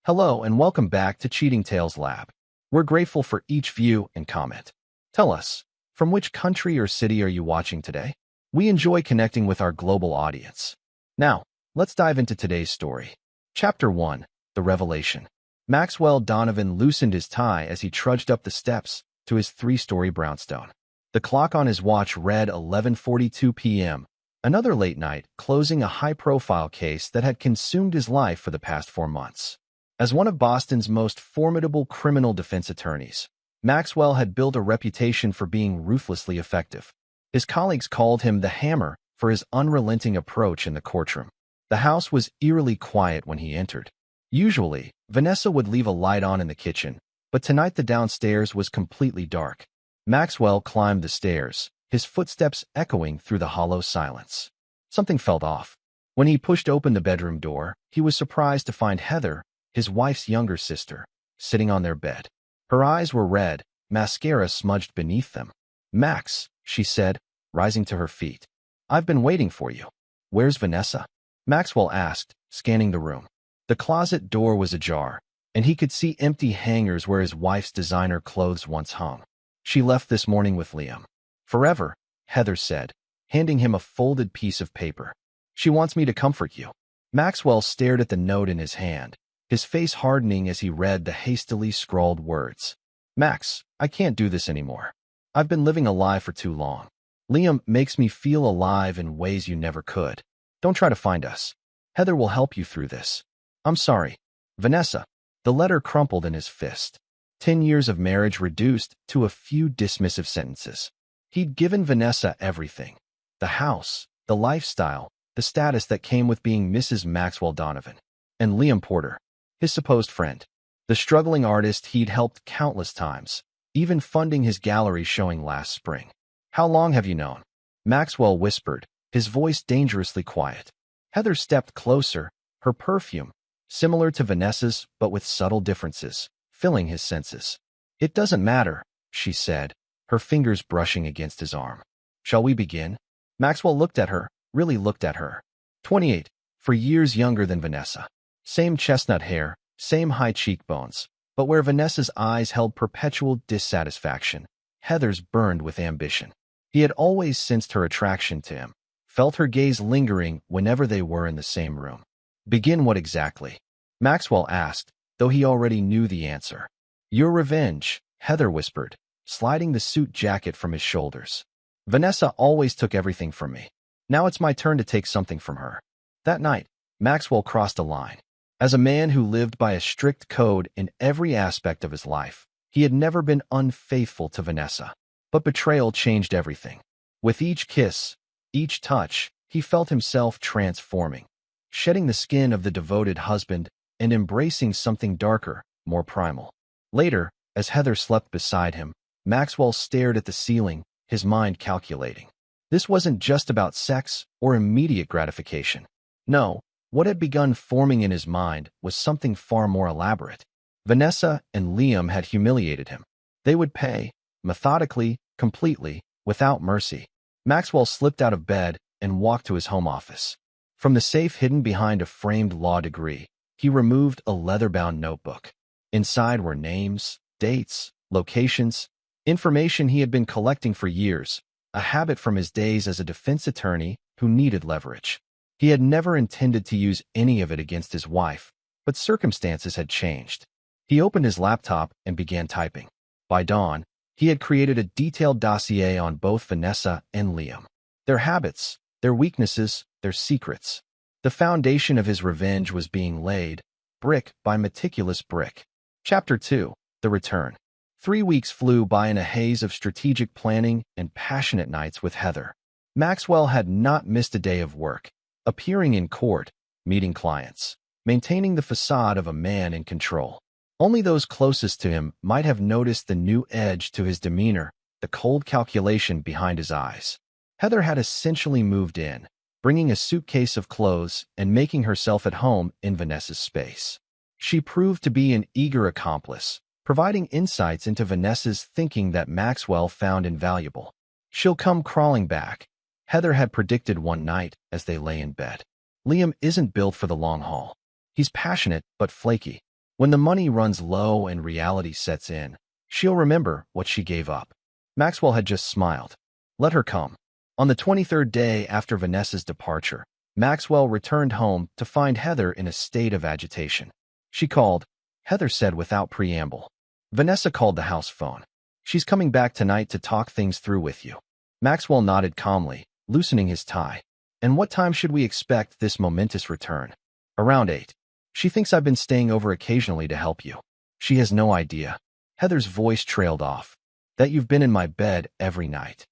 Hello and welcome back to Cheating Tales Lab. We're grateful for each view and comment. Tell us, from which country or city are you watching today? We enjoy connecting with our global audience. Now, let's dive into today's story. Chapter 1, The Revelation. Maxwell Donovan loosened his tie as he trudged up the steps to his three-story brownstone. The clock on his watch read 11:42 p.m., another late night, closing a high-profile case that had consumed his life for the past 4 months. As one of Boston's most formidable criminal defense attorneys, Maxwell had built a reputation for being ruthlessly effective. His colleagues called him the Hammer for his unrelenting approach in the courtroom. The house was eerily quiet when he entered. Usually, Vanessa would leave a light on in the kitchen, but tonight the downstairs was completely dark. Maxwell climbed the stairs, his footsteps echoing through the hollow silence. Something felt off. When he pushed open the bedroom door, he was surprised to find Heather, his wife's younger sister, sitting on their bed. Her eyes were red, mascara smudged beneath them. "Max," she said, rising to her feet. "I've been waiting for you." "Where's Vanessa?" Maxwell asked, scanning the room. The closet door was ajar, and he could see empty hangers where his wife's designer clothes once hung. "She left this morning with Liam." "Forever," Heather said, handing him a folded piece of paper. "She wants me to comfort you." Maxwell stared at the note in his hand, his face hardening as he read the hastily scrawled words. "Max, I can't do this anymore. I've been living a lie for too long. Liam makes me feel alive in ways you never could. Don't try to find us. Heather will help you through this. I'm sorry. Vanessa." The letter crumpled in his fist. 10 years of marriage reduced to a few dismissive sentences. He'd given Vanessa everything. The house, the lifestyle, the status that came with being Mrs. Maxwell Donovan. And Liam Porter, his supposed friend, the struggling artist he'd helped countless times, even funding his gallery showing last spring. "How long have you known?" Maxwell whispered, his voice dangerously quiet. Heather stepped closer, her perfume, similar to Vanessa's but with subtle differences, filling his senses. "It doesn't matter," she said, her fingers brushing against his arm. "Shall we begin?" Maxwell looked at her, really looked at her. 28, for years younger than Vanessa. Same chestnut hair, same high cheekbones, but where Vanessa's eyes held perpetual dissatisfaction, Heather's burned with ambition. He had always sensed her attraction to him, felt her gaze lingering whenever they were in the same room. "Begin what exactly?" Maxwell asked, though he already knew the answer. "Your revenge," Heather whispered, sliding the suit jacket from his shoulders. "Vanessa always took everything from me. Now it's my turn to take something from her." That night, Maxwell crossed a line. As a man who lived by a strict code in every aspect of his life, he had never been unfaithful to Vanessa. But betrayal changed everything. With each kiss, each touch, he felt himself transforming, shedding the skin of the devoted husband and embracing something darker, more primal. Later, as Heather slept beside him, Maxwell stared at the ceiling, his mind calculating. This wasn't just about sex or immediate gratification. No. What had begun forming in his mind was something far more elaborate. Vanessa and Liam had humiliated him. They would pay, methodically, completely, without mercy. Maxwell slipped out of bed and walked to his home office. From the safe hidden behind a framed law degree, he removed a leather-bound notebook. Inside were names, dates, locations, information he had been collecting for years, a habit from his days as a defense attorney who needed leverage. He had never intended to use any of it against his wife, but circumstances had changed. He opened his laptop and began typing. By dawn, he had created a detailed dossier on both Vanessa and Liam. Their habits, their weaknesses, their secrets. The foundation of his revenge was being laid, brick by meticulous brick. Chapter 2, The Return. 3 weeks flew by in a haze of strategic planning and passionate nights with Heather. Maxwell had not missed a day of work. Appearing in court, meeting clients, maintaining the facade of a man in control. Only those closest to him might have noticed the new edge to his demeanor, the cold calculation behind his eyes. Heather had essentially moved in, bringing a suitcase of clothes and making herself at home in Vanessa's space. She proved to be an eager accomplice, providing insights into Vanessa's thinking that Maxwell found invaluable. "She'll come crawling back," Heather had predicted one night as they lay in bed. "Liam isn't built for the long haul. He's passionate but flaky. When the money runs low and reality sets in, she'll remember what she gave up. Maxwell had just smiled. Let her come. On the 23rd day after Vanessa's departure, Maxwell returned home to find Heather in a state of agitation. She called, Heather said without preamble. Vanessa called the house phone. She's coming back tonight to talk things through with you. Maxwell nodded calmly, loosening his tie. And what time should we expect this momentous return? Around 8. She thinks I've been staying over occasionally to help you. She has no idea. Heather's voice trailed off. That you've been in my bed every night.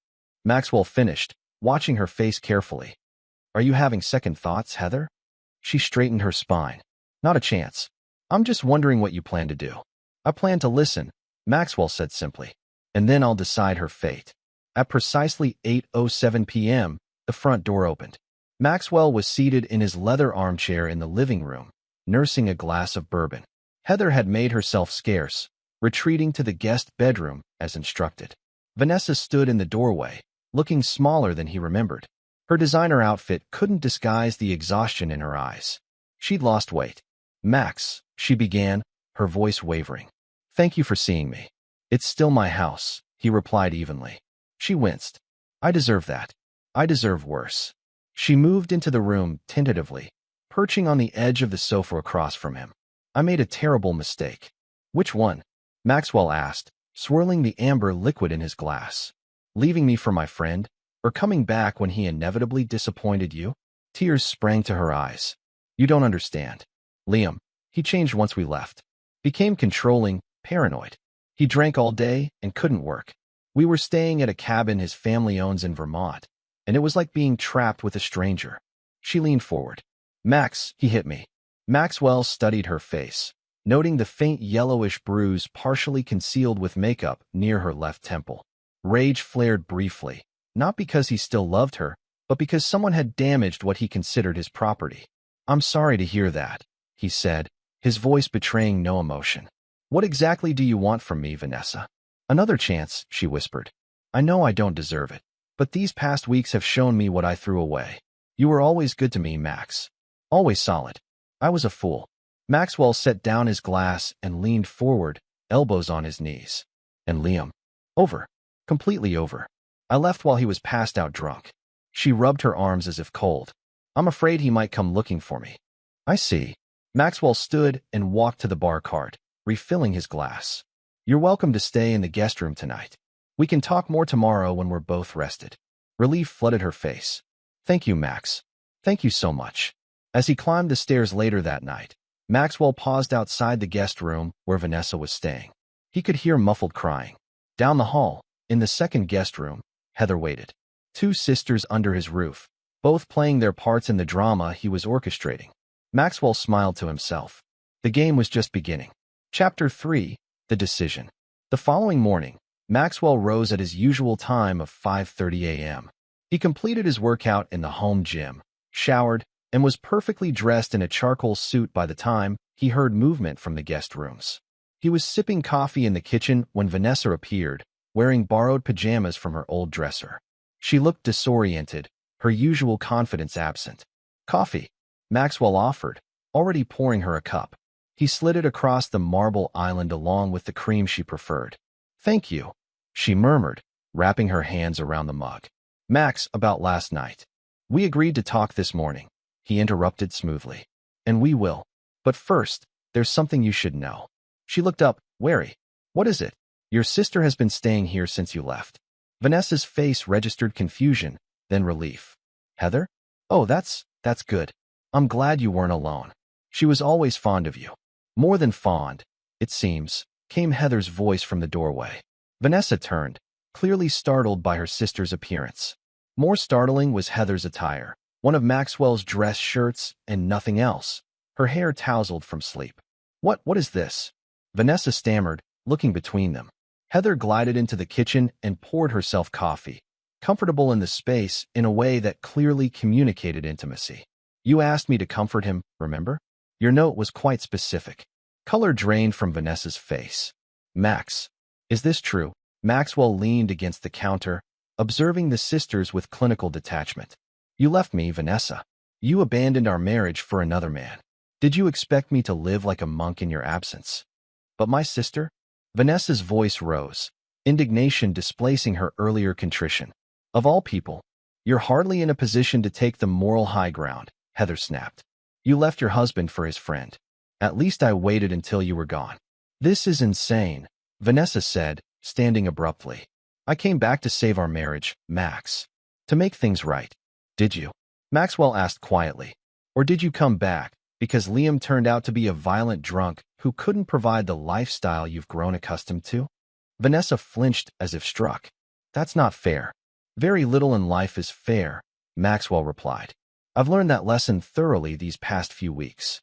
Maxwell finished, watching her face carefully. Are you having second thoughts, Heather? She straightened her spine. Not a chance. I'm just wondering what you plan to do. I plan to listen, Maxwell said simply. And then I'll decide her fate. At precisely 8:07 p.m., the front door opened. Maxwell was seated in his leather armchair in the living room, nursing a glass of bourbon. Heather had made herself scarce, retreating to the guest bedroom as instructed. Vanessa stood in the doorway, looking smaller than he remembered. Her designer outfit couldn't disguise the exhaustion in her eyes. She'd lost weight. Max, she began, her voice wavering. Thank you for seeing me. It's still my house, he replied evenly. She winced. I deserve that. I deserve worse. She moved into the room tentatively, perching on the edge of the sofa across from him. I made a terrible mistake. Which one? Maxwell asked, swirling the amber liquid in his glass. Leaving me for my friend, or coming back when he inevitably disappointed you? Tears sprang to her eyes. You don't understand. Liam, he changed once we left. Became controlling, paranoid. He drank all day and couldn't work. We were staying at a cabin his family owns in Vermont, and it was like being trapped with a stranger. She leaned forward. Max, he hit me. Maxwell studied her face, noting the faint yellowish bruise partially concealed with makeup near her left temple. Rage flared briefly, not because he still loved her, but because someone had damaged what he considered his property. I'm sorry to hear that, he said, his voice betraying no emotion. What exactly do you want from me, Vanessa? Another chance, she whispered. I know I don't deserve it, but these past weeks have shown me what I threw away. You were always good to me, Max. Always solid. I was a fool. Maxwell set down his glass and leaned forward, elbows on his knees. And Liam? Over. Completely over. I left while he was passed out drunk. She rubbed her arms as if cold. I'm afraid he might come looking for me. I see. Maxwell stood and walked to the bar cart, refilling his glass. You're welcome to stay in the guest room tonight. We can talk more tomorrow when we're both rested. Relief flooded her face. Thank you, Max. Thank you so much. As he climbed the stairs later that night, Maxwell paused outside the guest room where Vanessa was staying. He could hear muffled crying. Down the hall, in the second guest room, Heather waited. Two sisters under his roof, both playing their parts in the drama he was orchestrating. Maxwell smiled to himself. The game was just beginning. Chapter 3. The Decision. The following morning, Maxwell rose at his usual time of 5:30 a.m. He completed his workout in the home gym, showered, and was perfectly dressed in a charcoal suit by the time he heard movement from the guest rooms. He was sipping coffee in the kitchen when Vanessa appeared, wearing borrowed pajamas from her old dresser. She looked disoriented, her usual confidence absent. Coffee, Maxwell offered, already pouring her a cup. He slid it across the marble island along with the cream she preferred. Thank you, she murmured, wrapping her hands around the mug. Max, about last night. We agreed to talk this morning, he interrupted smoothly. And we will. But first, there's something you should know. She looked up, wary. What is it? Your sister has been staying here since you left. Vanessa's face registered confusion, then relief. Heather? Oh, that's good. I'm glad you weren't alone. She was always fond of you. More than fond, it seems, came Heather's voice from the doorway. Vanessa turned, clearly startled by her sister's appearance. More startling was Heather's attire, one of Maxwell's dress shirts and nothing else, her hair tousled from sleep. What is this? Vanessa stammered, looking between them. Heather glided into the kitchen and poured herself coffee, comfortable in the space in a way that clearly communicated intimacy. You asked me to comfort him, remember? Your note was quite specific. Color drained from Vanessa's face. Max, is this true? Maxwell leaned against the counter, observing the sisters with clinical detachment. You left me, Vanessa. You abandoned our marriage for another man. Did you expect me to live like a monk in your absence? But my sister? Vanessa's voice rose, indignation displacing her earlier contrition. Of all people, you're hardly in a position to take the moral high ground, Heather snapped. You left your husband for his friend. At least I waited until you were gone. This is insane, Vanessa said, standing abruptly. I came back to save our marriage, Max. To make things right. Did you? Maxwell asked quietly. Or did you come back because Liam turned out to be a violent drunk who couldn't provide the lifestyle you've grown accustomed to? Vanessa flinched as if struck. That's not fair. Very little in life is fair, Maxwell replied. I've learned that lesson thoroughly these past few weeks.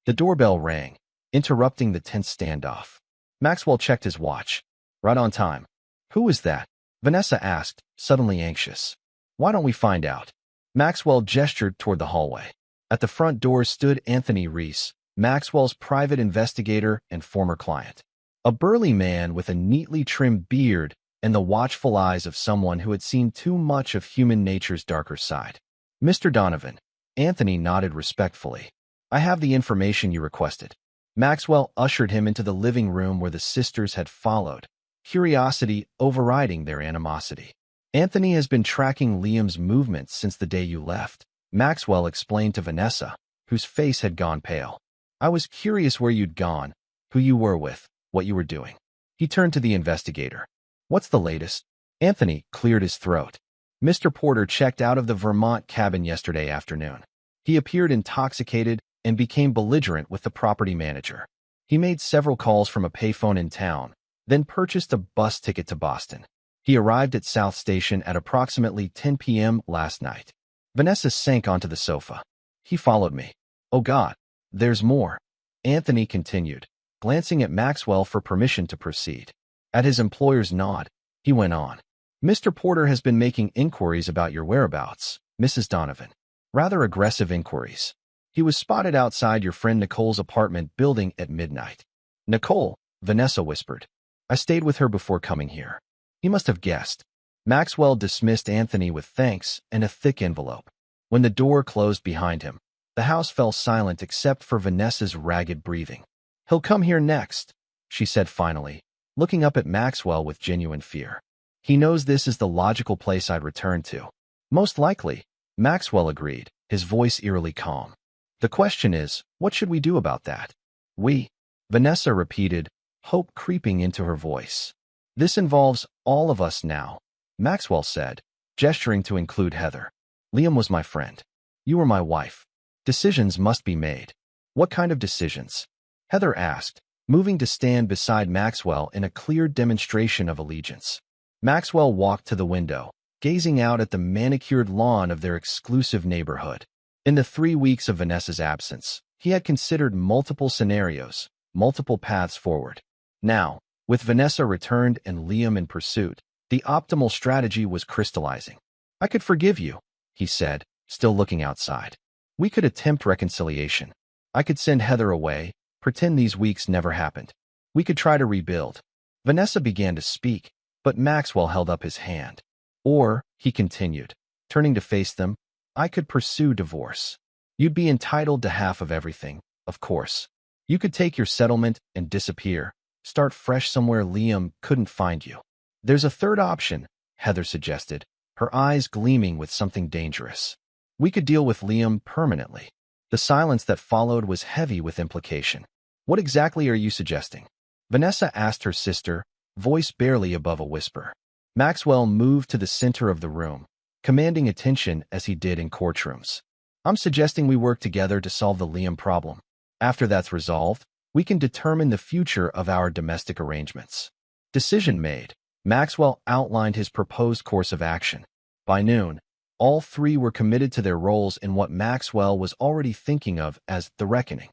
The doorbell rang, interrupting the tense standoff. Maxwell checked his watch. Right on time. Who was that? Vanessa asked, suddenly anxious. Why don't we find out? Maxwell gestured toward the hallway. At the front door stood Anthony Reese, Maxwell's private investigator and former client. A burly man with a neatly trimmed beard and the watchful eyes of someone who had seen too much of human nature's darker side. Mr. Donovan, Anthony nodded respectfully. I have the information you requested. Maxwell ushered him into the living room where the sisters had followed, curiosity overriding their animosity. Anthony has been tracking Liam's movements since the day you left, Maxwell explained to Vanessa, whose face had gone pale. I was curious where you'd gone, who you were with, what you were doing. He turned to the investigator. What's the latest? Anthony cleared his throat. Mr. Porter checked out of the Vermont cabin yesterday afternoon. He appeared intoxicated and became belligerent with the property manager. He made several calls from a payphone in town, then purchased a bus ticket to Boston. He arrived at South Station at approximately 10 p.m. last night. Vanessa sank onto the sofa. He followed me. Oh God, there's more. Anthony continued, glancing at Maxwell for permission to proceed. At his employer's nod, he went on. Mr. Porter has been making inquiries about your whereabouts, Mrs. Donovan. Rather aggressive inquiries. He was spotted outside your friend Nicole's apartment building at midnight. Nicole, Vanessa whispered. I stayed with her before coming here. He must have guessed. Maxwell dismissed Anthony with thanks and a thick envelope. When the door closed behind him, the house fell silent except for Vanessa's ragged breathing. He'll come here next, she said finally, looking up at Maxwell with genuine fear. He knows this is the logical place I'd return to. Most likely, Maxwell agreed, his voice eerily calm. The question is, what should we do about that? We, Vanessa repeated, hope creeping into her voice. This involves all of us now, Maxwell said, gesturing to include Heather. Liam was my friend. You were my wife. Decisions must be made. What kind of decisions? Heather asked, moving to stand beside Maxwell in a clear demonstration of allegiance. Maxwell walked to the window, gazing out at the manicured lawn of their exclusive neighborhood. In the 3 weeks of Vanessa's absence, he had considered multiple scenarios, multiple paths forward. Now, with Vanessa returned and Liam in pursuit, the optimal strategy was crystallizing. I could forgive you, he said, still looking outside. We could attempt reconciliation. I could send Heather away, pretend these weeks never happened. We could try to rebuild. Vanessa began to speak, but Maxwell held up his hand. Or, he continued, turning to face them, I could pursue divorce. You'd be entitled to half of everything, of course. You could take your settlement and disappear, start fresh somewhere Liam couldn't find you. There's a third option, Heather suggested, her eyes gleaming with something dangerous. We could deal with Liam permanently. The silence that followed was heavy with implication. What exactly are you suggesting? Vanessa asked her sister, voice barely above a whisper. Maxwell moved to the center of the room, commanding attention as he did in courtrooms. I'm suggesting we work together to solve the Liam problem. After that's resolved, we can determine the future of our domestic arrangements. Decision made. Maxwell outlined his proposed course of action. By noon, all three were committed to their roles in what Maxwell was already thinking of as the reckoning.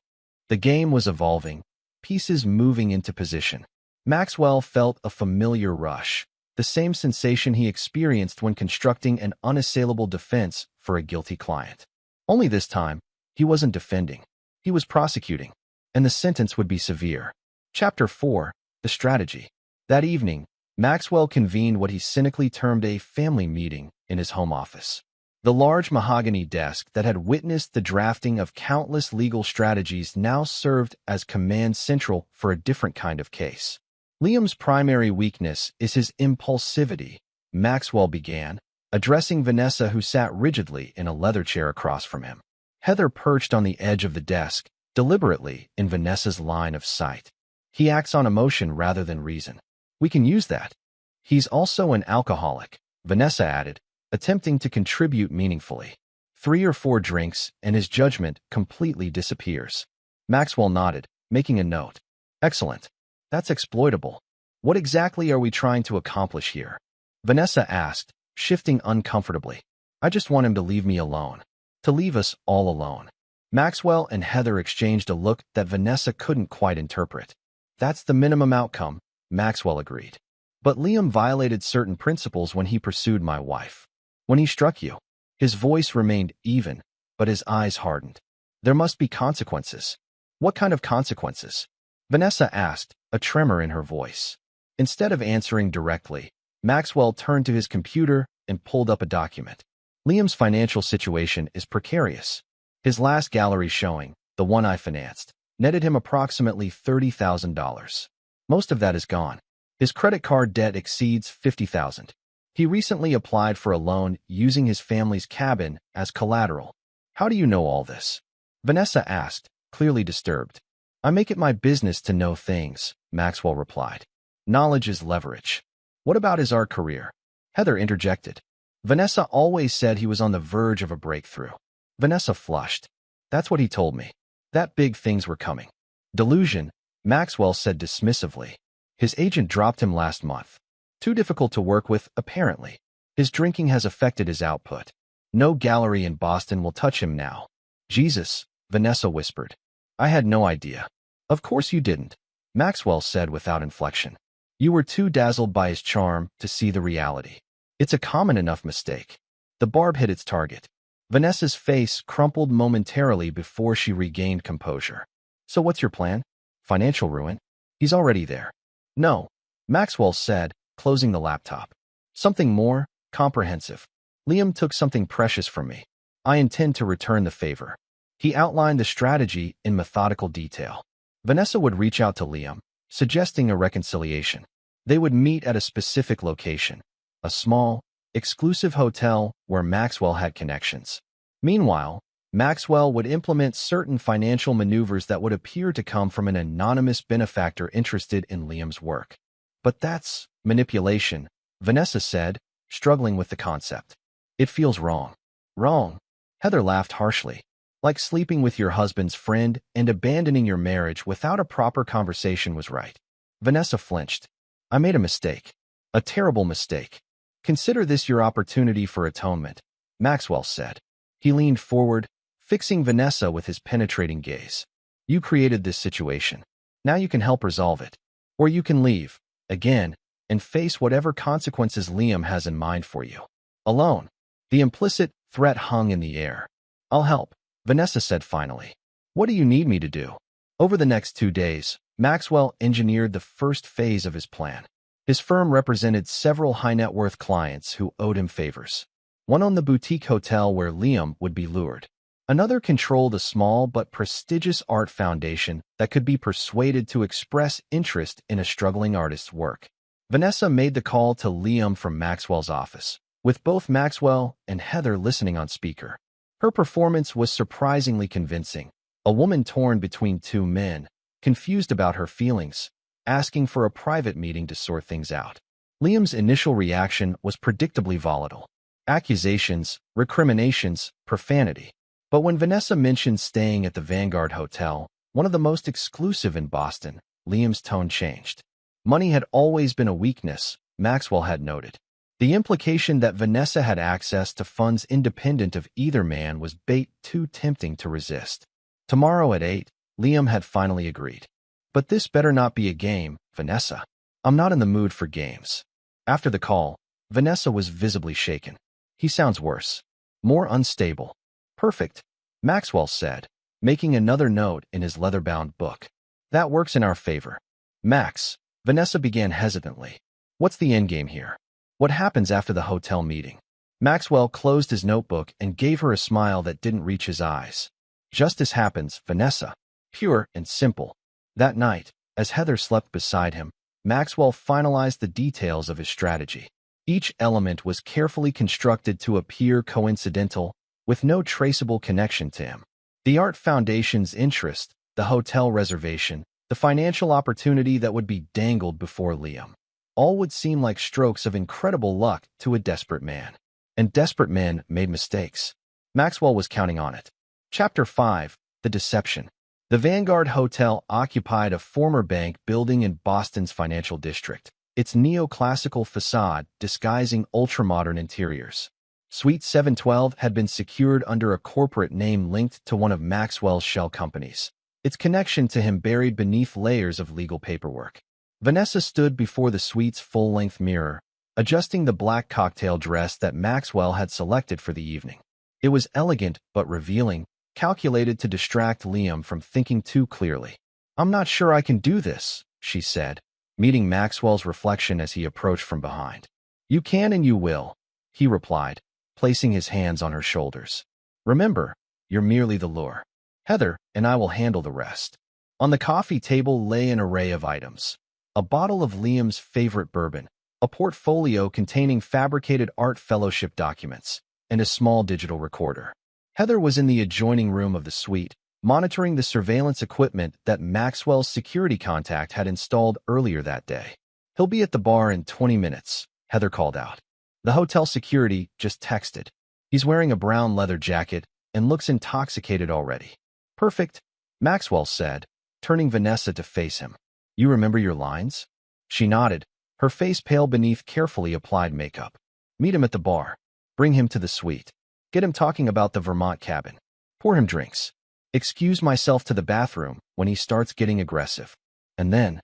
The game was evolving, pieces moving into position. Maxwell felt a familiar rush, the same sensation he experienced when constructing an unassailable defense for a guilty client. Only this time, he wasn't defending. He was prosecuting, and the sentence would be severe. Chapter 4, The Strategy. That evening, Maxwell convened what he cynically termed a family meeting in his home office. The large mahogany desk that had witnessed the drafting of countless legal strategies now served as command central for a different kind of case. Liam's primary weakness is his impulsivity, Maxwell began, addressing Vanessa, who sat rigidly in a leather chair across from him. Heather perched on the edge of the desk, deliberately in Vanessa's line of sight. He acts on emotion rather than reason. We can use that. He's also an alcoholic, Vanessa added, attempting to contribute meaningfully. 3 or 4 drinks, and his judgment completely disappears. Maxwell nodded, making a note. Excellent. That's exploitable. What exactly are we trying to accomplish here? Vanessa asked, shifting uncomfortably. I just want him to leave me alone. To leave us all alone. Maxwell and Heather exchanged a look that Vanessa couldn't quite interpret. That's the minimum outcome, Maxwell agreed. But Liam violated certain principles when he pursued my wife. When he struck you. His voice remained even, but his eyes hardened. There must be consequences. What kind of consequences? Vanessa asked, a tremor in her voice. Instead of answering directly, Maxwell turned to his computer and pulled up a document. Liam's financial situation is precarious. His last gallery showing, the one I financed, netted him approximately $30,000. Most of that is gone. His credit card debt exceeds $50,000. He recently applied for a loan using his family's cabin as collateral. How do you know all this? Vanessa asked, clearly disturbed. I make it my business to know things, Maxwell replied. Knowledge is leverage. What about his art career? Heather interjected. Vanessa always said he was on the verge of a breakthrough. Vanessa flushed. That's what he told me. That big things were coming. Delusion, Maxwell said dismissively. His agent dropped him last month. Too difficult to work with, apparently. His drinking has affected his output. No gallery in Boston will touch him now. Jesus, Vanessa whispered. I had no idea. Of course you didn't, Maxwell said without inflection. You were too dazzled by his charm to see the reality. It's a common enough mistake. The barb hit its target. Vanessa's face crumpled momentarily before she regained composure. So what's your plan? Financial ruin? He's already there. No, Maxwell said, closing the laptop. Something more comprehensive. Liam took something precious from me. I intend to return the favor. He outlined the strategy in methodical detail. Vanessa would reach out to Liam, suggesting a reconciliation. They would meet at a specific location, a small, exclusive hotel where Maxwell had connections. Meanwhile, Maxwell would implement certain financial maneuvers that would appear to come from an anonymous benefactor interested in Liam's work. But that's manipulation, Vanessa said, struggling with the concept. It feels wrong. Wrong. Heather laughed harshly. Like sleeping with your husband's friend and abandoning your marriage without a proper conversation was right. Vanessa flinched. I made a mistake. A terrible mistake. Consider this your opportunity for atonement, Maxwell said. He leaned forward, fixing Vanessa with his penetrating gaze. You created this situation. Now you can help resolve it. Or you can leave, again, and face whatever consequences Liam has in mind for you. Alone. The implicit threat hung in the air. I'll help, Vanessa said finally. What do you need me to do? Over the next 2 days, Maxwell engineered the first phase of his plan. His firm represented several high-net-worth clients who owed him favors. One owned the boutique hotel where Liam would be lured. Another controlled a small but prestigious art foundation that could be persuaded to express interest in a struggling artist's work. Vanessa made the call to Liam from Maxwell's office, with both Maxwell and Heather listening on speaker. Her performance was surprisingly convincing. A woman torn between 2 men, confused about her feelings, asking for a private meeting to sort things out. Liam's initial reaction was predictably volatile. Accusations, recriminations, profanity. But when Vanessa mentioned staying at the Vanguard Hotel, one of the most exclusive in Boston, Liam's tone changed. Money had always been a weakness, Maxwell had noted. The implication that Vanessa had access to funds independent of either man was bait too tempting to resist. Tomorrow at 8, Liam had finally agreed. But this better not be a game, Vanessa. I'm not in the mood for games. After the call, Vanessa was visibly shaken. He sounds worse. More unstable. Perfect, Maxwell said, making another note in his leather-bound book. That works in our favor. Max, Vanessa began hesitantly. What's the endgame here? What happens after the hotel meeting? Maxwell closed his notebook and gave her a smile that didn't reach his eyes. Just as happens, Vanessa. Pure and simple. That night, as Heather slept beside him, Maxwell finalized the details of his strategy. Each element was carefully constructed to appear coincidental, with no traceable connection to him. The Art Foundation's interest, the hotel reservation, the financial opportunity that would be dangled before Liam. All would seem like strokes of incredible luck to a desperate man. And desperate men made mistakes. Maxwell was counting on it. Chapter 5. The Deception. The Vanguard Hotel occupied a former bank building in Boston's financial district, its neoclassical facade disguising ultramodern interiors. Suite 712 had been secured under a corporate name linked to one of Maxwell's shell companies, its connection to him buried beneath layers of legal paperwork. Vanessa stood before the suite's full-length mirror, adjusting the black cocktail dress that Maxwell had selected for the evening. It was elegant but revealing, calculated to distract Liam from thinking too clearly. "I'm not sure I can do this," she said, meeting Maxwell's reflection as he approached from behind. "You can and you will," he replied, placing his hands on her shoulders. "Remember, you're merely the lure. Heather and I will handle the rest." On the coffee table lay an array of items. A bottle of Liam's favorite bourbon, a portfolio containing fabricated art fellowship documents, and a small digital recorder. Heather was in the adjoining room of the suite, monitoring the surveillance equipment that Maxwell's security contact had installed earlier that day. "He'll be at the bar in 20 minutes, Heather called out. The hotel security just texted. "He's wearing a brown leather jacket and looks intoxicated already." "Perfect," Maxwell said, turning Vanessa to face him. "You remember your lines?" She nodded, her face pale beneath carefully applied makeup. "Meet him at the bar. Bring him to the suite. Get him talking about the Vermont cabin. Pour him drinks. Excuse myself to the bathroom when he starts getting aggressive. And then,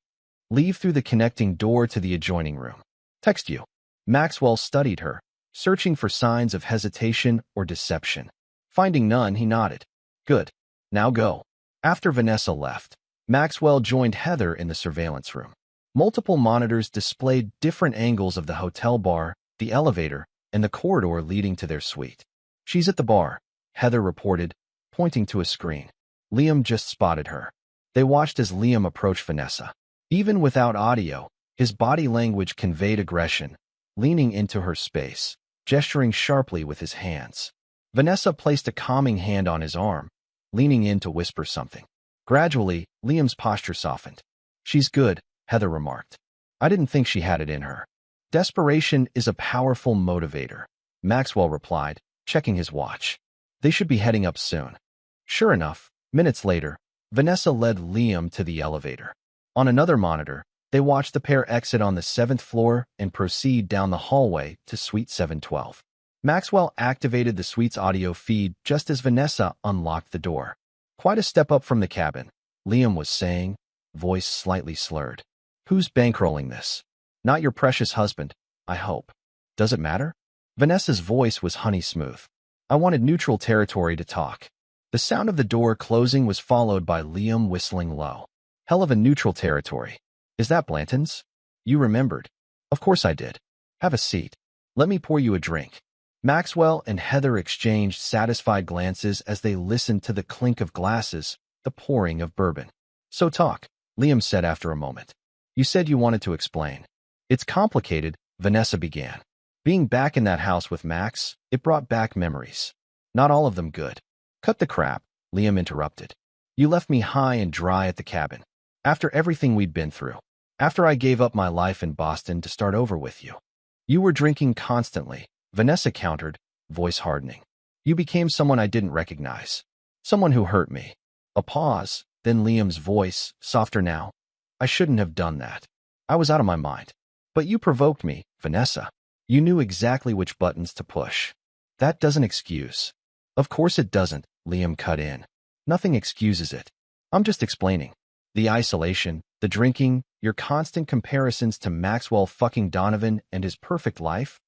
leave through the connecting door to the adjoining room. Text you." Maxwell studied her, searching for signs of hesitation or deception. Finding none, he nodded. "Good. Now go." After Vanessa left, Maxwell joined Heather in the surveillance room. Multiple monitors displayed different angles of the hotel bar, the elevator, and the corridor leading to their suite. "She's at the bar," Heather reported, pointing to a screen. Liam just spotted her. They watched as Liam approached Vanessa. Even without audio, his body language conveyed aggression, leaning into her space, gesturing sharply with his hands. Vanessa placed a calming hand on his arm, leaning in to whisper something. Gradually, Liam's posture softened. "She's good," Heather remarked. "I didn't think she had it in her." "Desperation is a powerful motivator," Maxwell replied, checking his watch. "They should be heading up soon." Sure enough, minutes later, Vanessa led Liam to the elevator. On another monitor, they watched the pair exit on the 7th floor and proceed down the hallway to Suite 712. Maxwell activated the suite's audio feed just as Vanessa unlocked the door. "Quite a step up from the cabin," Liam was saying, voice slightly slurred. "Who's bankrolling this? Not your precious husband, I hope. Does it matter?" Vanessa's voice was honey smooth. "I wanted neutral territory to talk." The sound of the door closing was followed by Liam whistling low. "Hell of a neutral territory. Is that Blanton's?" "You remembered." "Of course I did. Have a seat. Let me pour you a drink." Maxwell and Heather exchanged satisfied glances as they listened to the clink of glasses, the pouring of bourbon. "So talk," Liam said after a moment. "You said you wanted to explain." "It's complicated," Vanessa began. "Being back in that house with Max, it brought back memories. Not all of them good." "Cut the crap," Liam interrupted. "You left me high and dry at the cabin. After everything we'd been through. After I gave up my life in Boston to start over with you. You were drinking constantly," Vanessa countered, voice hardening. "You became someone I didn't recognize. Someone who hurt me." A pause, then Liam's voice, softer now. "I shouldn't have done that. I was out of my mind. But you provoked me, Vanessa. You knew exactly which buttons to push." "That doesn't excuse." "Of course it doesn't," Liam cut in. "Nothing excuses it. I'm just explaining. The isolation, the drinking, your constant comparisons to Maxwell fucking Donovan and his perfect life.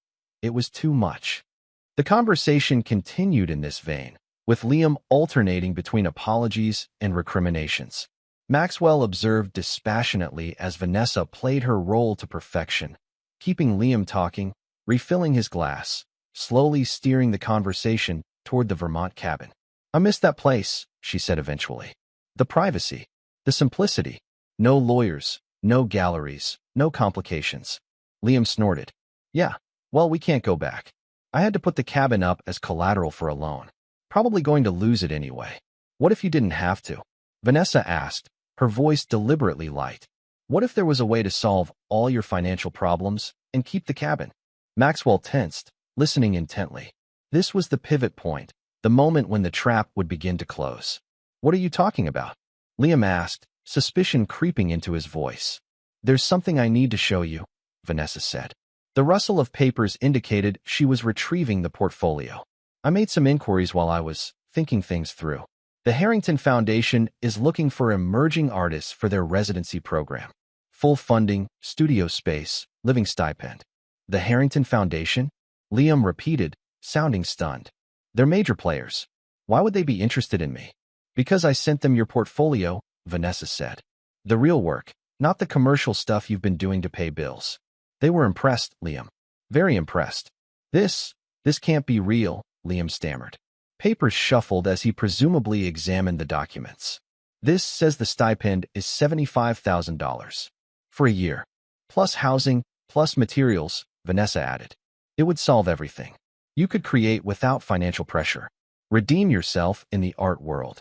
It was too much." The conversation continued in this vein, with Liam alternating between apologies and recriminations. Maxwell observed dispassionately as Vanessa played her role to perfection, keeping Liam talking, refilling his glass, slowly steering the conversation toward the Vermont cabin. I miss that place, she said eventually. The privacy, the simplicity. No lawyers, no galleries, no complications. Liam snorted. Yeah, well, we can't go back. I had to put the cabin up as collateral for a loan. Probably going to lose it anyway. What if you didn't have to? Vanessa asked, her voice deliberately light. What if there was a way to solve all your financial problems and keep the cabin? Maxwell tensed, listening intently. This was the pivot point, the moment when the trap would begin to close. What are you talking about? Liam asked, suspicion creeping into his voice. There's something I need to show you, Vanessa said. The rustle of papers indicated she was retrieving the portfolio. I made some inquiries while I was thinking things through. The Harrington Foundation is looking for emerging artists for their residency program. Full funding, studio space, living stipend. The Harrington Foundation? Liam repeated, sounding stunned. They're major players. Why would they be interested in me? Because I sent them your portfolio, Vanessa said. The real work, not the commercial stuff you've been doing to pay bills. They were impressed, Liam. Very impressed. This can't be real, Liam stammered. Papers shuffled as he presumably examined the documents. This says the stipend is $75,000. For a year. Plus housing, plus materials, Vanessa added. It would solve everything. You could create without financial pressure. Redeem yourself in the art world.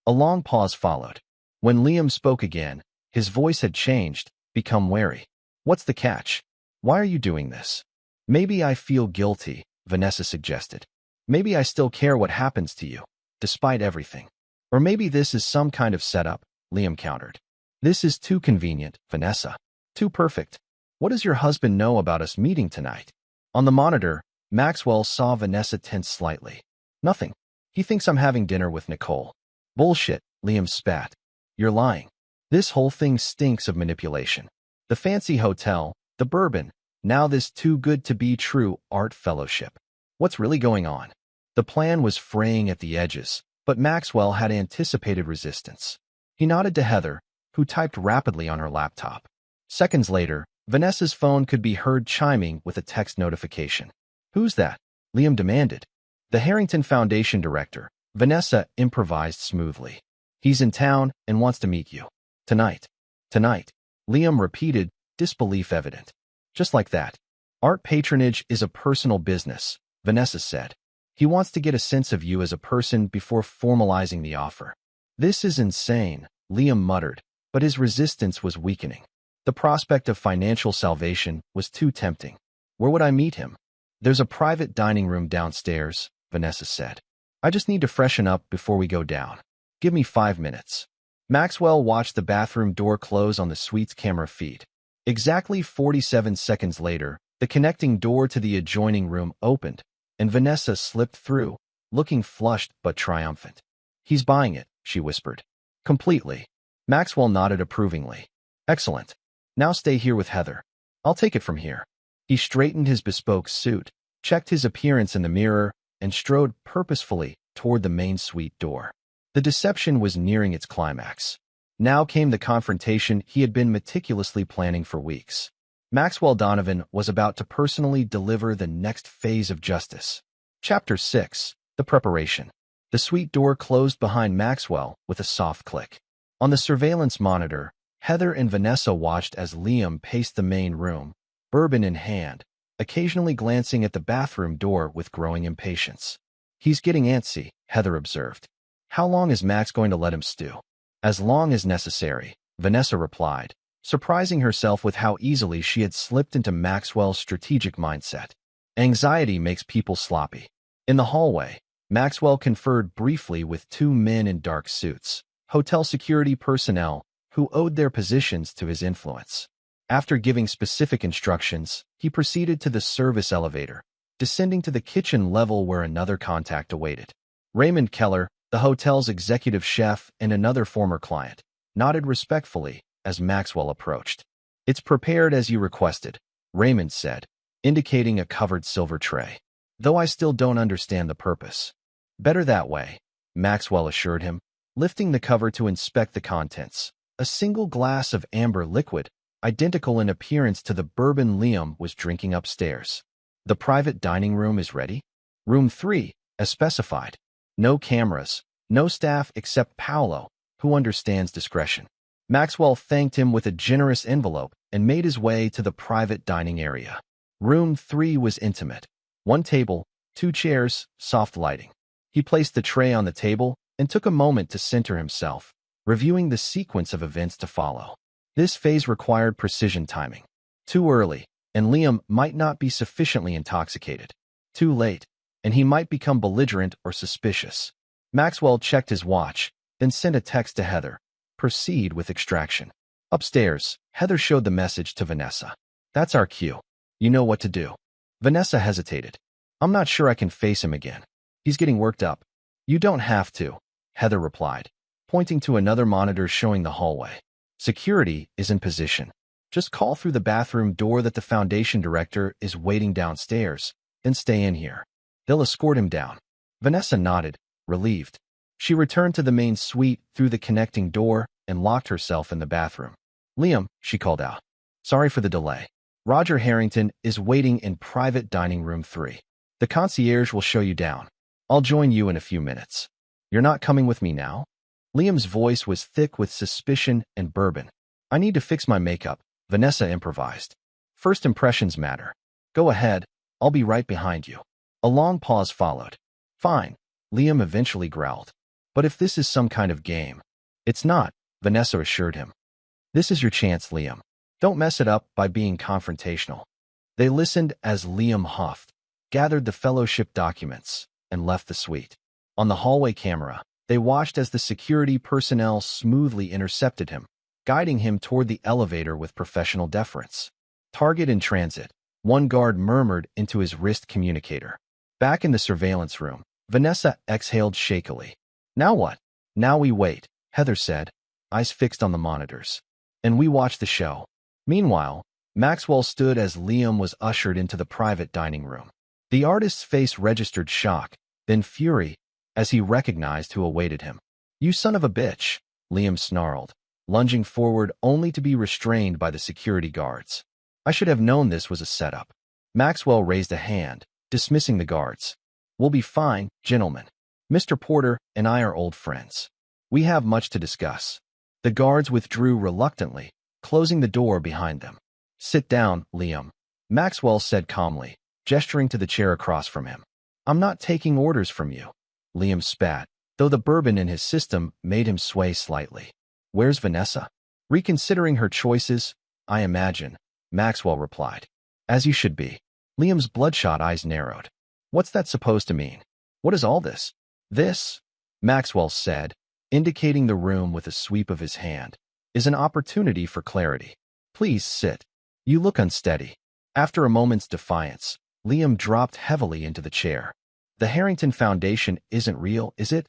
A long pause followed. When Liam spoke again, his voice had changed, become wary. What's the catch? Why are you doing this? Maybe I feel guilty, Vanessa suggested. Maybe I still care what happens to you, despite everything. Or maybe this is some kind of setup, Liam countered. This is too convenient, Vanessa. Too perfect. What does your husband know about us meeting tonight? On the monitor, Maxwell saw Vanessa tense slightly. Nothing. He thinks I'm having dinner with Nicole. Bullshit, Liam spat. You're lying. This whole thing stinks of manipulation. The fancy hotel, the bourbon, now this too-good-to-be-true art fellowship. What's really going on? The plan was fraying at the edges, but Maxwell had anticipated resistance. He nodded to Heather, who typed rapidly on her laptop. Seconds later, Vanessa's phone could be heard chiming with a text notification. Who's that? Liam demanded. The Harrington Foundation director, Vanessa improvised smoothly. He's in town and wants to meet you. Tonight. Tonight. Liam repeated, disbelief evident. Just like that. Art patronage is a personal business, Vanessa said. He wants to get a sense of you as a person before formalizing the offer. This is insane, Liam muttered, but his resistance was weakening. The prospect of financial salvation was too tempting. Where would I meet him? There's a private dining room downstairs, Vanessa said. I just need to freshen up before we go down. Give me 5 minutes. Maxwell watched the bathroom door close on the suite's camera feed. Exactly 47 seconds later, the connecting door to the adjoining room opened, and Vanessa slipped through, looking flushed but triumphant. He's buying it, she whispered. Completely. Maxwell nodded approvingly. Excellent. Now stay here with Heather. I'll take it from here. He straightened his bespoke suit, checked his appearance in the mirror, and strode purposefully toward the main suite door. The deception was nearing its climax. Now came the confrontation he had been meticulously planning for weeks. Maxwell Donovan was about to personally deliver the next phase of justice. Chapter 6. The Preparation. The suite door closed behind Maxwell with a soft click. On the surveillance monitor, Heather and Vanessa watched as Liam paced the main room, bourbon in hand, occasionally glancing at the bathroom door with growing impatience. He's getting antsy, Heather observed. How long is Max going to let him stew? As long as necessary, Vanessa replied, surprising herself with how easily she had slipped into Maxwell's strategic mindset. Anxiety makes people sloppy. In the hallway, Maxwell conferred briefly with 2 men in dark suits, hotel security personnel, who owed their positions to his influence. After giving specific instructions, he proceeded to the service elevator, descending to the kitchen level where another contact awaited. Raymond Keller, the hotel's executive chef and another former client, nodded respectfully as Maxwell approached. It's prepared as you requested, Raymond said, indicating a covered silver tray. Though I still don't understand the purpose. Better that way, Maxwell assured him, lifting the cover to inspect the contents. A single glass of amber liquid, identical in appearance to the bourbon Liam was drinking upstairs. The private dining room is ready. Room 3, as specified. No cameras, no staff except Paolo, who understands discretion. Maxwell thanked him with a generous envelope and made his way to the private dining area. Room 3 was intimate. One table, two chairs, soft lighting. He placed the tray on the table and took a moment to center himself, reviewing the sequence of events to follow. This phase required precision timing. Too early, and Liam might not be sufficiently intoxicated. Too late, and he might become belligerent or suspicious. Maxwell checked his watch, then sent a text to Heather. Proceed with extraction. Upstairs, Heather showed the message to Vanessa. That's our cue. You know what to do. Vanessa hesitated. I'm not sure I can face him again. He's getting worked up. You don't have to, Heather replied, pointing to another monitor showing the hallway. Security is in position. Just call through the bathroom door that the foundation director is waiting downstairs, then stay in here. They'll escort him down. Vanessa nodded, relieved. She returned to the main suite through the connecting door and locked herself in the bathroom. Liam, she called out. Sorry for the delay. Roger Harrington is waiting in private dining room 3. The concierge will show you down. I'll join you in a few minutes. You're not coming with me now? Liam's voice was thick with suspicion and bourbon. I need to fix my makeup, Vanessa improvised. First impressions matter. Go ahead, I'll be right behind you. A long pause followed. Fine, Liam eventually growled. But if this is some kind of game. It's not, Vanessa assured him. This is your chance, Liam. Don't mess it up by being confrontational. They listened as Liam huffed, gathered the fellowship documents, and left the suite. On the hallway camera, they watched as the security personnel smoothly intercepted him, guiding him toward the elevator with professional deference. Target in transit, one guard murmured into his wrist communicator. Back in the surveillance room, Vanessa exhaled shakily. Now what? Now we wait, Heather said, eyes fixed on the monitors. And we watch the show. Meanwhile, Maxwell stood as Liam was ushered into the private dining room. The artist's face registered shock, then fury, as he recognized who awaited him. You son of a bitch, Liam snarled, lunging forward only to be restrained by the security guards. I should have known this was a setup. Maxwell raised a hand, dismissing the guards. We'll be fine, gentlemen. Mr. Porter and I are old friends. We have much to discuss. The guards withdrew reluctantly, closing the door behind them. Sit down, Liam, Maxwell said calmly, gesturing to the chair across from him. I'm not taking orders from you. Liam spat, though the bourbon in his system made him sway slightly. Where's Vanessa? Reconsidering her choices, I imagine, Maxwell replied. As you should be. Liam's bloodshot eyes narrowed. What's that supposed to mean? What is all this? This, Maxwell said, indicating the room with a sweep of his hand, is an opportunity for clarity. Please sit. You look unsteady. After a moment's defiance, Liam dropped heavily into the chair. The Harrington Foundation isn't real, is it?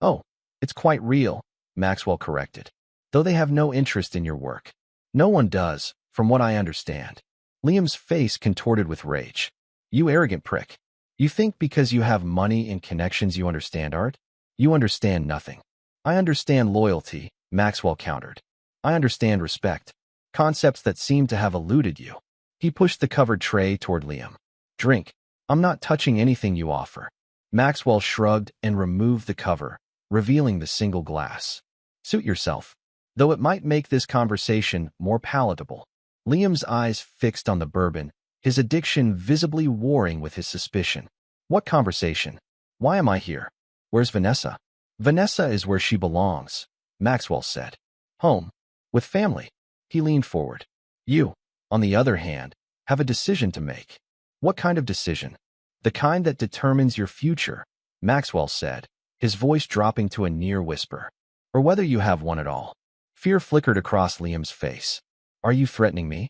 Oh, it's quite real, Maxwell corrected. Though they have no interest in your work. No one does, from what I understand. Liam's face contorted with rage. You arrogant prick. You think because you have money and connections you understand art? You understand nothing. I understand loyalty, Maxwell countered. I understand respect. Concepts that seem to have eluded you. He pushed the covered tray toward Liam. Drink. I'm not touching anything you offer. Maxwell shrugged and removed the cover, revealing the single glass. Suit yourself. Though it might make this conversation more palatable. Liam's eyes fixed on the bourbon, his addiction visibly warring with his suspicion. What conversation? Why am I here? Where's Vanessa? Vanessa is where she belongs, Maxwell said. Home. With family. He leaned forward. You, on the other hand, have a decision to make. What kind of decision? The kind that determines your future, Maxwell said, his voice dropping to a near whisper. Or whether you have one at all. Fear flickered across Liam's face. Are you threatening me?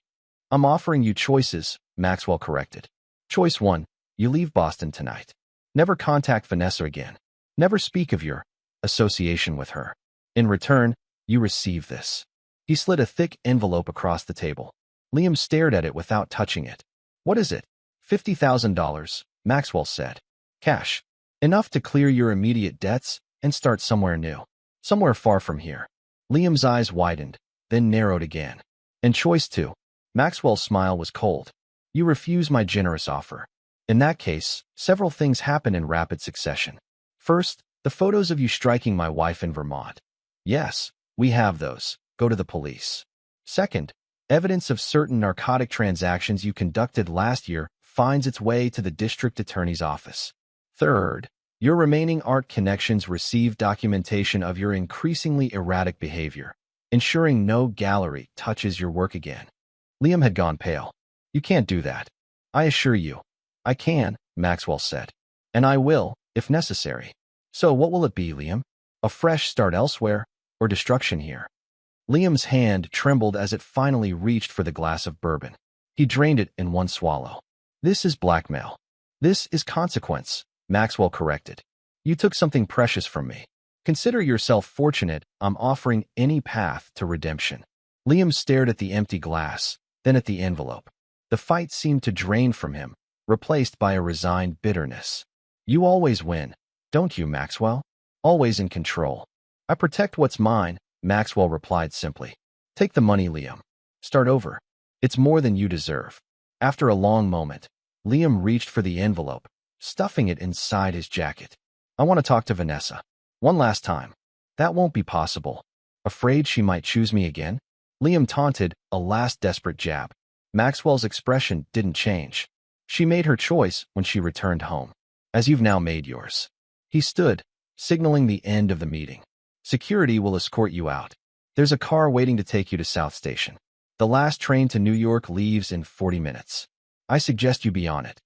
I'm offering you choices, Maxwell corrected. Choice 1, you leave Boston tonight. Never contact Vanessa again. Never speak of your association with her. In return, you receive this. He slid a thick envelope across the table. Liam stared at it without touching it. What is it? $50,000, Maxwell said. Cash. Enough to clear your immediate debts and start somewhere new. Somewhere far from here. Liam's eyes widened, then narrowed again. And choice 2. Maxwell's smile was cold. You refuse my generous offer. In that case, several things happen in rapid succession. First, the photos of you striking my wife in Vermont. Yes, we have those. Go to the police. Second, evidence of certain narcotic transactions you conducted last year finds its way to the district attorney's office. Third, your remaining art connections receive documentation of your increasingly erratic behavior, ensuring no gallery touches your work again. Liam had gone pale. You can't do that. I assure you. I can, Maxwell said. And I will, if necessary. So what will it be, Liam? A fresh start elsewhere, or destruction here? Liam's hand trembled as it finally reached for the glass of bourbon. He drained it in one swallow. This is blackmail. This is consequence, Maxwell corrected. You took something precious from me. Consider yourself fortunate I'm offering any path to redemption. Liam stared at the empty glass, then at the envelope. The fight seemed to drain from him, replaced by a resigned bitterness. You always win, don't you, Maxwell? Always in control. I protect what's mine, Maxwell replied simply. Take the money, Liam. Start over. It's more than you deserve. After a long moment, Liam reached for the envelope, stuffing it inside his jacket. I want to talk to Vanessa. One last time. That won't be possible. Afraid she might choose me again? Liam taunted, a last desperate jab. Maxwell's expression didn't change. She made her choice when she returned home, as you've now made yours. He stood, signaling the end of the meeting. Security will escort you out. There's a car waiting to take you to South Station. The last train to New York leaves in 40 minutes. I suggest you be on it.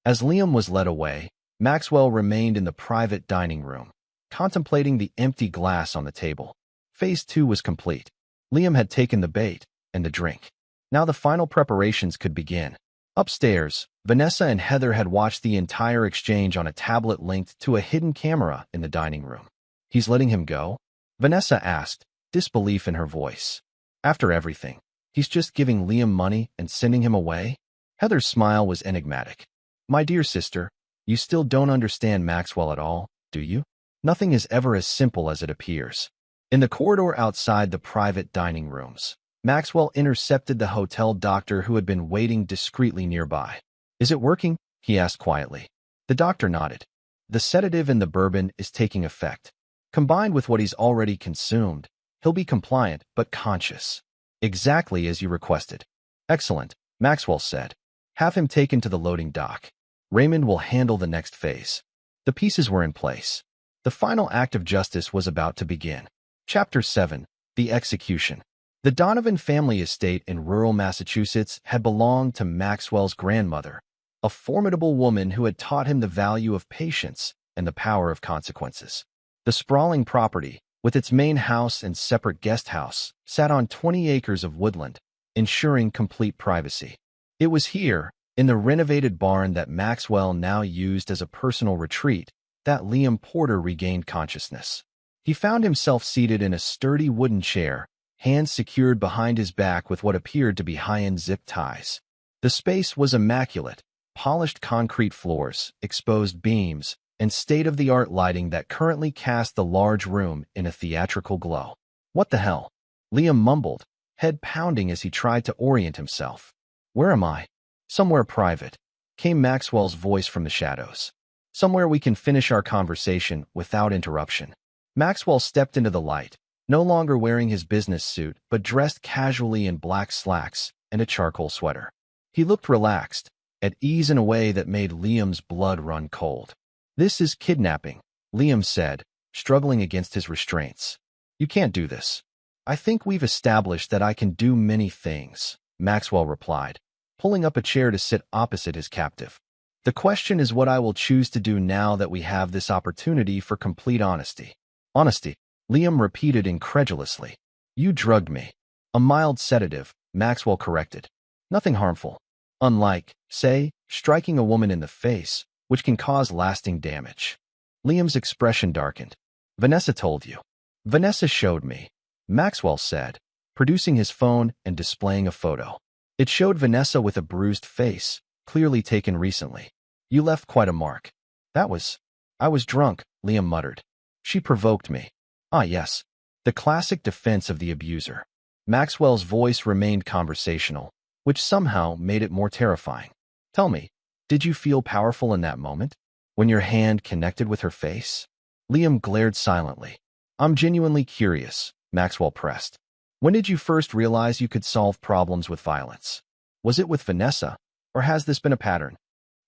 As Liam was led away, Maxwell remained in the private dining room, contemplating the empty glass on the table. Phase 2 was complete. Liam had taken the bait and the drink. Now the final preparations could begin. Upstairs, Vanessa and Heather had watched the entire exchange on a tablet linked to a hidden camera in the dining room. He's letting him go? Vanessa asked, disbelief in her voice. After everything, he's just giving Liam money and sending him away? Heather's smile was enigmatic. My dear sister, you still don't understand Maxwell at all, do you? Nothing is ever as simple as it appears. In the corridor outside the private dining rooms, Maxwell intercepted the hotel doctor who had been waiting discreetly nearby. Is it working? He asked quietly. The doctor nodded. The sedative in the bourbon is taking effect. Combined with what he's already consumed, he'll be compliant but conscious. Exactly as you requested. Excellent, Maxwell said. Have him taken to the loading dock. Raymond will handle the next phase. The pieces were in place. The final act of justice was about to begin. Chapter 7. The Execution. The Donovan family estate in rural Massachusetts had belonged to Maxwell's grandmother, a formidable woman who had taught him the value of patience and the power of consequences. The sprawling property, with its main house and separate guest house, sat on 20 acres of woodland, ensuring complete privacy. It was here, in the renovated barn that Maxwell now used as a personal retreat, that Liam Porter regained consciousness. He found himself seated in a sturdy wooden chair, hands secured behind his back with what appeared to be high-end zip ties. The space was immaculate, polished concrete floors, exposed beams, and state-of-the-art lighting that currently cast the large room in a theatrical glow. What the hell? Liam mumbled, head pounding as he tried to orient himself. Where am I? Somewhere private, came Maxwell's voice from the shadows. Somewhere we can finish our conversation without interruption. Maxwell stepped into the light, no longer wearing his business suit, but dressed casually in black slacks and a charcoal sweater. He looked relaxed, at ease in a way that made Liam's blood run cold. This is kidnapping, Liam said, struggling against his restraints. You can't do this. I think we've established that I can do many things, Maxwell replied, pulling up a chair to sit opposite his captive. The question is what I will choose to do now that we have this opportunity for complete honesty. Honesty, Liam repeated incredulously. You drugged me. A mild sedative, Maxwell corrected. Nothing harmful. Unlike, say, striking a woman in the face, which can cause lasting damage. Liam's expression darkened. Vanessa told you. Vanessa showed me, Maxwell said, producing his phone and displaying a photo. It showed Vanessa with a bruised face, clearly taken recently. You left quite a mark. I was drunk, Liam muttered. She provoked me. Ah, yes. The classic defense of the abuser. Maxwell's voice remained conversational, which somehow made it more terrifying. Tell me, Did you feel powerful in that moment, when your hand connected with her face? Liam glared silently. I'm genuinely curious, Maxwell pressed. When did you first realize you could solve problems with violence? Was it with Vanessa, or has this been a pattern?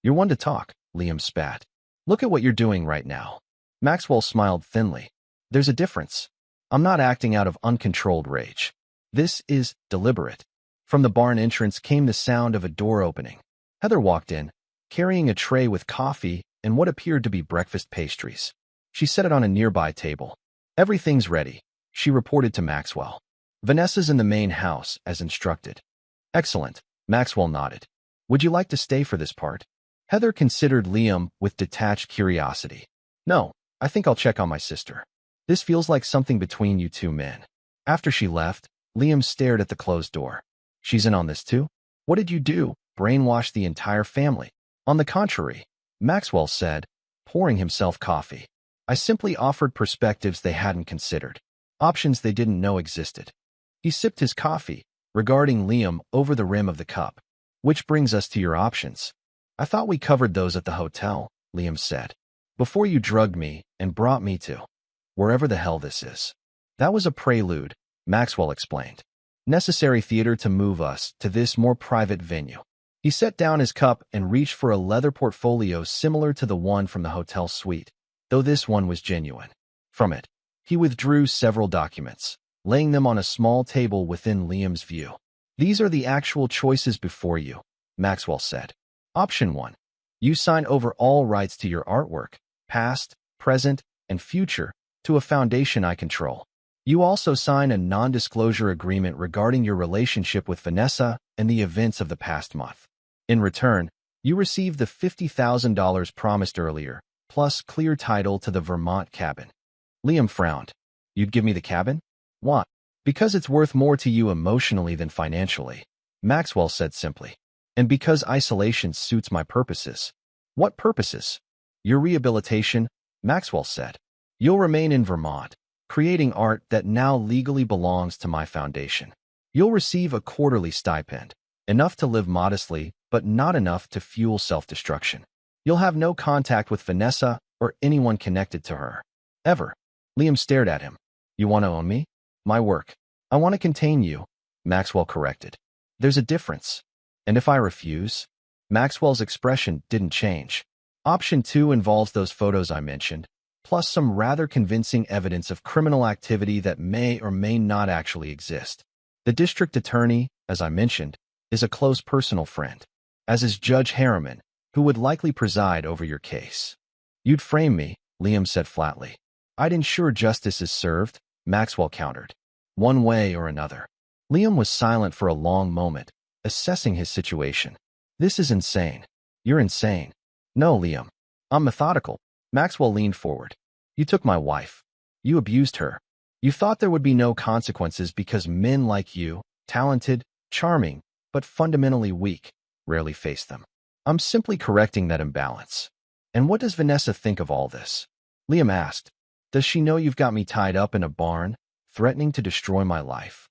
You're one to talk, Liam spat. Look at what you're doing right now. Maxwell smiled thinly. There's a difference. I'm not acting out of uncontrolled rage. This is deliberate. From the barn entrance came the sound of a door opening. Heather walked in, carrying a tray with coffee and what appeared to be breakfast pastries. She set it on a nearby table. Everything's ready, she reported to Maxwell. Vanessa's in the main house, as instructed. Excellent, Maxwell nodded. Would you like to stay for this part? Heather considered Liam with detached curiosity. No, I think I'll check on my sister. This feels like something between you two men. After she left, Liam stared at the closed door. She's in on this too? What did you do? Brainwash the entire family? On the contrary, Maxwell said, pouring himself coffee. I simply offered perspectives they hadn't considered, options they didn't know existed. He sipped his coffee, regarding Liam over the rim of the cup. Which brings us to your options. I thought we covered those at the hotel, Liam said. Before you drugged me and brought me to wherever the hell this is. That was a prelude, Maxwell explained. Necessary theater to move us to this more private venue. He set down his cup and reached for a leather portfolio similar to the one from the hotel suite, though this one was genuine. From it, he withdrew several documents, laying them on a small table within Liam's view. These are the actual choices before you, Maxwell said. Option 1. You sign over all rights to your artwork, past, present, and future, to a foundation I control. You also sign a non-disclosure agreement regarding your relationship with Vanessa and the events of the past month. In return, you receive the $50,000 promised earlier, plus clear title to the Vermont cabin. Liam frowned. You'd give me the cabin? Why? Because it's worth more to you emotionally than financially, Maxwell said simply. And because isolation suits my purposes. What purposes? Your rehabilitation, Maxwell said. You'll remain in Vermont, creating art that now legally belongs to my foundation. You'll receive a quarterly stipend, enough to live modestly, but not enough to fuel self-destruction. You'll have no contact with Vanessa or anyone connected to her. Ever. Liam stared at him. You want to own me? My work. I want to contain you, Maxwell corrected. There's a difference. And if I refuse? Maxwell's expression didn't change. Option 2 involves those photos I mentioned, plus some rather convincing evidence of criminal activity that may or may not actually exist. The district attorney, as I mentioned, is a close personal friend, as is Judge Harriman, who would likely preside over your case. You'd frame me, Liam said flatly. I'd ensure justice is served, Maxwell countered. One way or another. Liam was silent for a long moment, assessing his situation. This is insane. You're insane. No, Liam. I'm methodical. Maxwell leaned forward. You took my wife. You abused her. You thought there would be no consequences because men like you, talented, charming, but fundamentally weak, rarely face them. I'm simply correcting that imbalance. And what does Vanessa think of all this? Liam asked. Does she know you've got me tied up in a barn, threatening to destroy my life?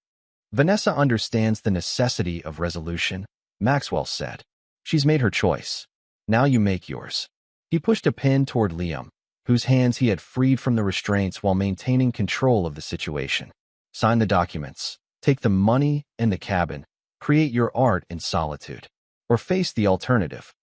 Vanessa understands the necessity of resolution, Maxwell said. She's made her choice. Now you make yours. He pushed a pen toward Liam, whose hands he had freed from the restraints while maintaining control of the situation. Sign the documents. Take the money and the cabin. Create your art in solitude. Or face the alternative.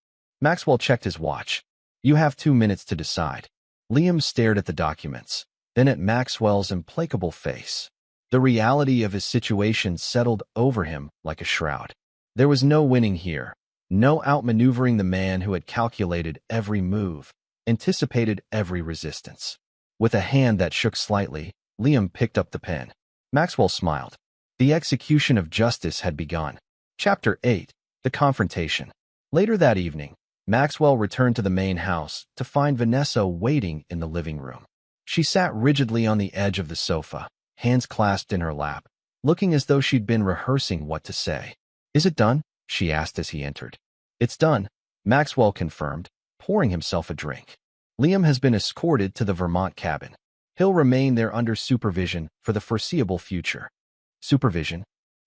Maxwell checked his watch. You have 2 minutes to decide. Liam stared at the documents, then at Maxwell's implacable face. The reality of his situation settled over him like a shroud. There was no winning here, no outmaneuvering the man who had calculated every move, anticipated every resistance. With a hand that shook slightly, Liam picked up the pen. Maxwell smiled. The execution of justice had begun. Chapter 8. The Confrontation. Later that evening, Maxwell returned to the main house to find Vanessa waiting in the living room. She sat rigidly on the edge of the sofa, hands clasped in her lap, looking as though she'd been rehearsing what to say. Is it done? She asked as he entered. It's done, Maxwell confirmed, pouring himself a drink. Liam has been escorted to the Vermont cabin. He'll remain there under supervision for the foreseeable future. Supervision?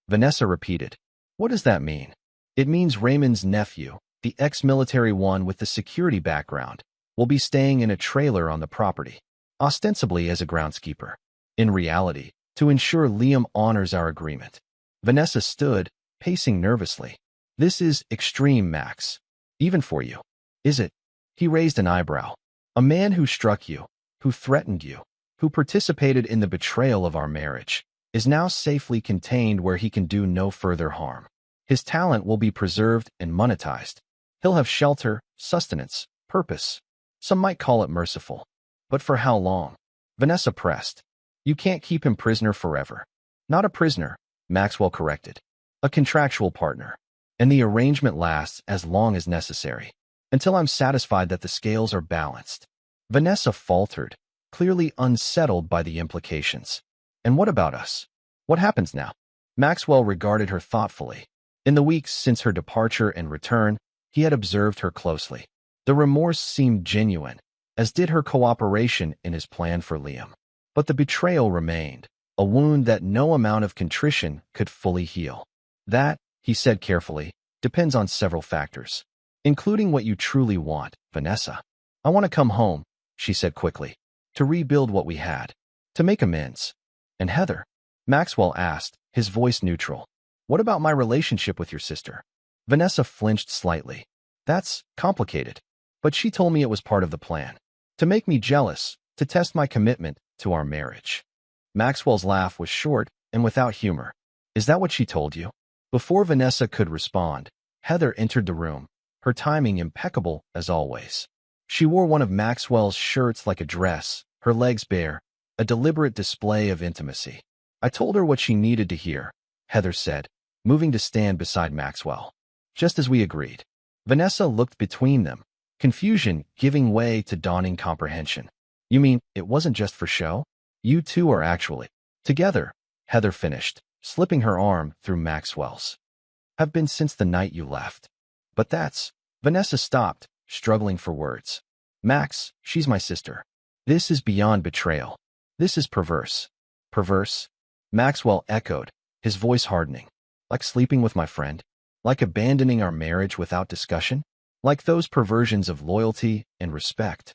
Vanessa repeated. What does that mean? It means Raymond's nephew, the ex-military one with the security background, will be staying in a trailer on the property, ostensibly as a groundskeeper. In reality, to ensure Liam honors our agreement. Vanessa stood, pacing nervously. This is extreme, Max. Even for you. Is it? He raised an eyebrow. A man who struck you, who threatened you, who participated in the betrayal of our marriage, is now safely contained where he can do no further harm. His talent will be preserved and monetized. He'll have shelter, sustenance, purpose. Some might call it merciful. But for how long? Vanessa pressed. You can't keep him prisoner forever. Not a prisoner, Maxwell corrected. A contractual partner. And the arrangement lasts as long as necessary. Until I'm satisfied that the scales are balanced. Vanessa faltered, clearly unsettled by the implications. And what about us? What happens now? Maxwell regarded her thoughtfully. In the weeks since her departure and return, he had observed her closely. The remorse seemed genuine, as did her cooperation in his plan for Liam. But the betrayal remained, a wound that no amount of contrition could fully heal. That, he said carefully, depends on several factors, including what you truly want, Vanessa. I want to come home, she said quickly, to rebuild what we had, to make amends. And Heather? Maxwell asked, his voice neutral. What about my relationship with your sister? Vanessa flinched slightly. That's complicated. But she told me it was part of the plan. To make me jealous, to test my commitment to our marriage. Maxwell's laugh was short and without humor. Is that what she told you? Before Vanessa could respond, Heather entered the room, her timing impeccable as always. She wore one of Maxwell's shirts like a dress, her legs bare, a deliberate display of intimacy. I told her what she needed to hear, Heather said, moving to stand beside Maxwell. Just as we agreed. Vanessa looked between them, confusion giving way to dawning comprehension. You mean, it wasn't just for show? You two are actually together, Heather finished, slipping her arm through Maxwell's. Have been since the night you left. But that's... Vanessa stopped, struggling for words. Max, she's my sister. This is beyond betrayal. This is perverse. Perverse? Maxwell echoed, his voice hardening. Like sleeping with my friend? Like abandoning our marriage without discussion? Like those perversions of loyalty and respect?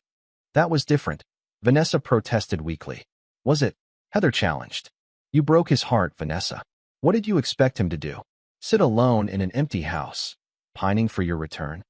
That was different, Vanessa protested weakly. Was it? Heather challenged. You broke his heart, Vanessa. What did you expect him to do? Sit alone in an empty house, pining for your return?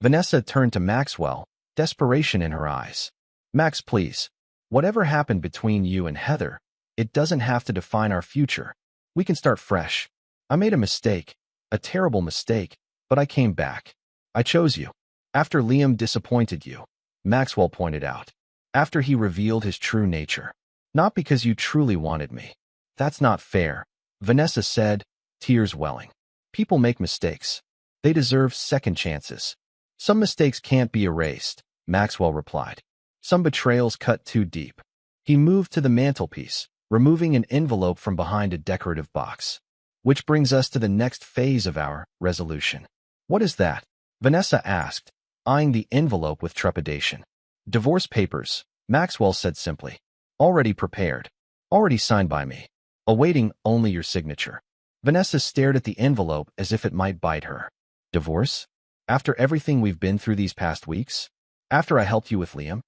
Vanessa turned to Maxwell, desperation in her eyes. Max, please. Whatever happened between you and Heather, it doesn't have to define our future. We can start fresh. I made a mistake, a terrible mistake, but I came back. I chose you. After Liam disappointed you, Maxwell pointed out. After he revealed his true nature. Not because you truly wanted me. That's not fair, Vanessa said, tears welling. People make mistakes. They deserve second chances. Some mistakes can't be erased, Maxwell replied. Some betrayals cut too deep. He moved to the mantelpiece, removing an envelope from behind a decorative box. Which brings us to the next phase of our resolution. What is that? Vanessa asked, eyeing the envelope with trepidation. Divorce papers, Maxwell said simply. Already prepared. Already signed by me. Awaiting only your signature. Vanessa stared at the envelope as if it might bite her. Divorce? After everything we've been through these past weeks? After I helped you with Liam?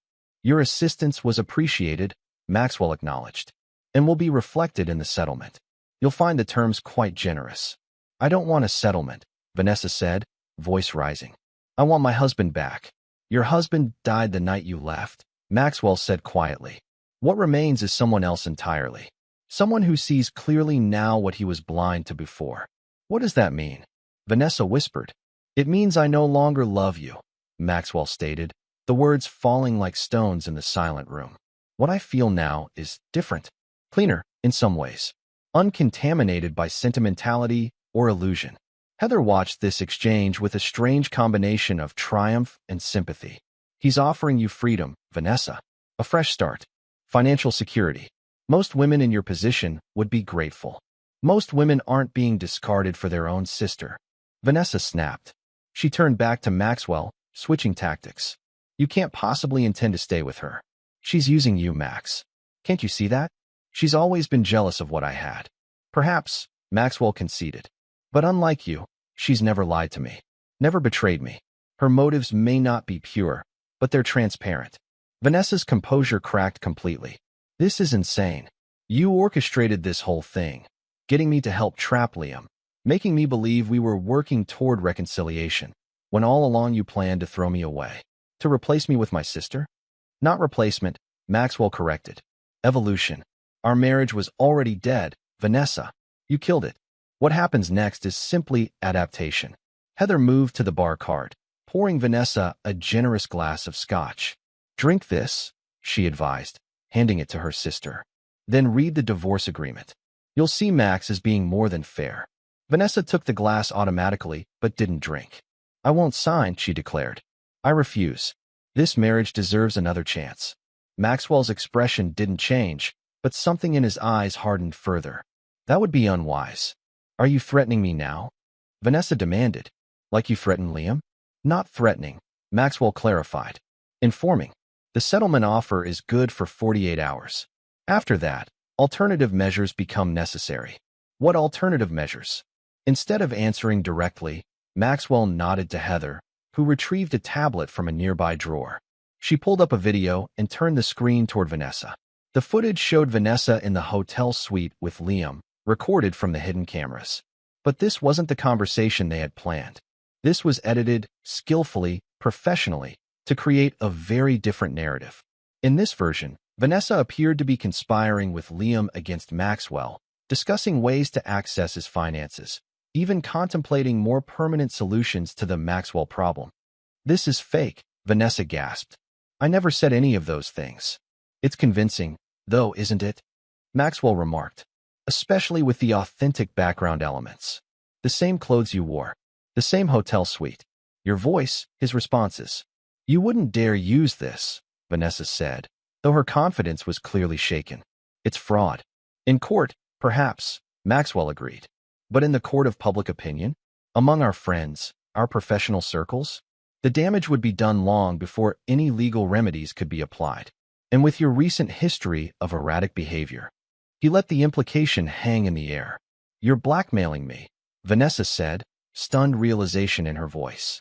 Your assistance was appreciated, Maxwell acknowledged, and will be reflected in the settlement. You'll find the terms quite generous. I don't want a settlement, Vanessa said, voice rising. I want my husband back. Your husband died the night you left, Maxwell said quietly. What remains is someone else entirely. Someone who sees clearly now what he was blind to before. What does that mean? Vanessa whispered. It means I no longer love you, Maxwell stated, the words falling like stones in the silent room. What I feel now is different, cleaner, in some ways, uncontaminated by sentimentality or illusion. Heather watched this exchange with a strange combination of triumph and sympathy. He's offering you freedom, Vanessa. A fresh start. Financial security. Most women in your position would be grateful. Most women aren't being discarded for their own sister. Vanessa snapped. She turned back to Maxwell, switching tactics. You can't possibly intend to stay with her. She's using you, Max. Can't you see that? She's always been jealous of what I had. Perhaps, Maxwell conceded. But unlike you, she's never lied to me. never betrayed me. Her motives may not be pure, but they're transparent. Vanessa's composure cracked completely. This is insane. You orchestrated this whole thing, getting me to help trap Liam, making me believe we were working toward reconciliation, when all along you planned to throw me away. To replace me with my sister? Not replacement, Maxwell corrected. Evolution. Our marriage was already dead, Vanessa. You killed it. What happens next is simply adaptation. Heather moved to the bar cart, pouring Vanessa a generous glass of scotch. Drink this, she advised, handing it to her sister. Then read the divorce agreement. You'll see Max as being more than fair. Vanessa took the glass automatically, but didn't drink. I won't sign, she declared. I refuse. This marriage deserves another chance. Maxwell's expression didn't change, but something in his eyes hardened further. That would be unwise. Are you threatening me now? Vanessa demanded. Like you threatened Liam? Not threatening, Maxwell clarified. Informing. The settlement offer is good for 48 hours. After that, alternative measures become necessary. What alternative measures? Instead of answering directly, Maxwell nodded to Heather, who retrieved a tablet from a nearby drawer. She pulled up a video and turned the screen toward Vanessa. The footage showed Vanessa in the hotel suite with Liam, recorded from the hidden cameras. But this wasn't the conversation they had planned. This was edited, skillfully, professionally, to create a very different narrative. In this version, Vanessa appeared to be conspiring with Liam against Maxwell, discussing ways to access his finances, even contemplating more permanent solutions to the Maxwell problem. This is fake, Vanessa gasped. I never said any of those things. It's convincing, though, isn't it? Maxwell remarked. Especially with the authentic background elements. The same clothes you wore. The same hotel suite. Your voice, his responses. You wouldn't dare use this, Vanessa said, though her confidence was clearly shaken. It's fraud. In court, perhaps, Maxwell agreed. But in the court of public opinion? Among our friends, our professional circles? The damage would be done long before any legal remedies could be applied. And with your recent history of erratic behavior, he let the implication hang in the air. You're blackmailing me, Vanessa said, stunned realization in her voice.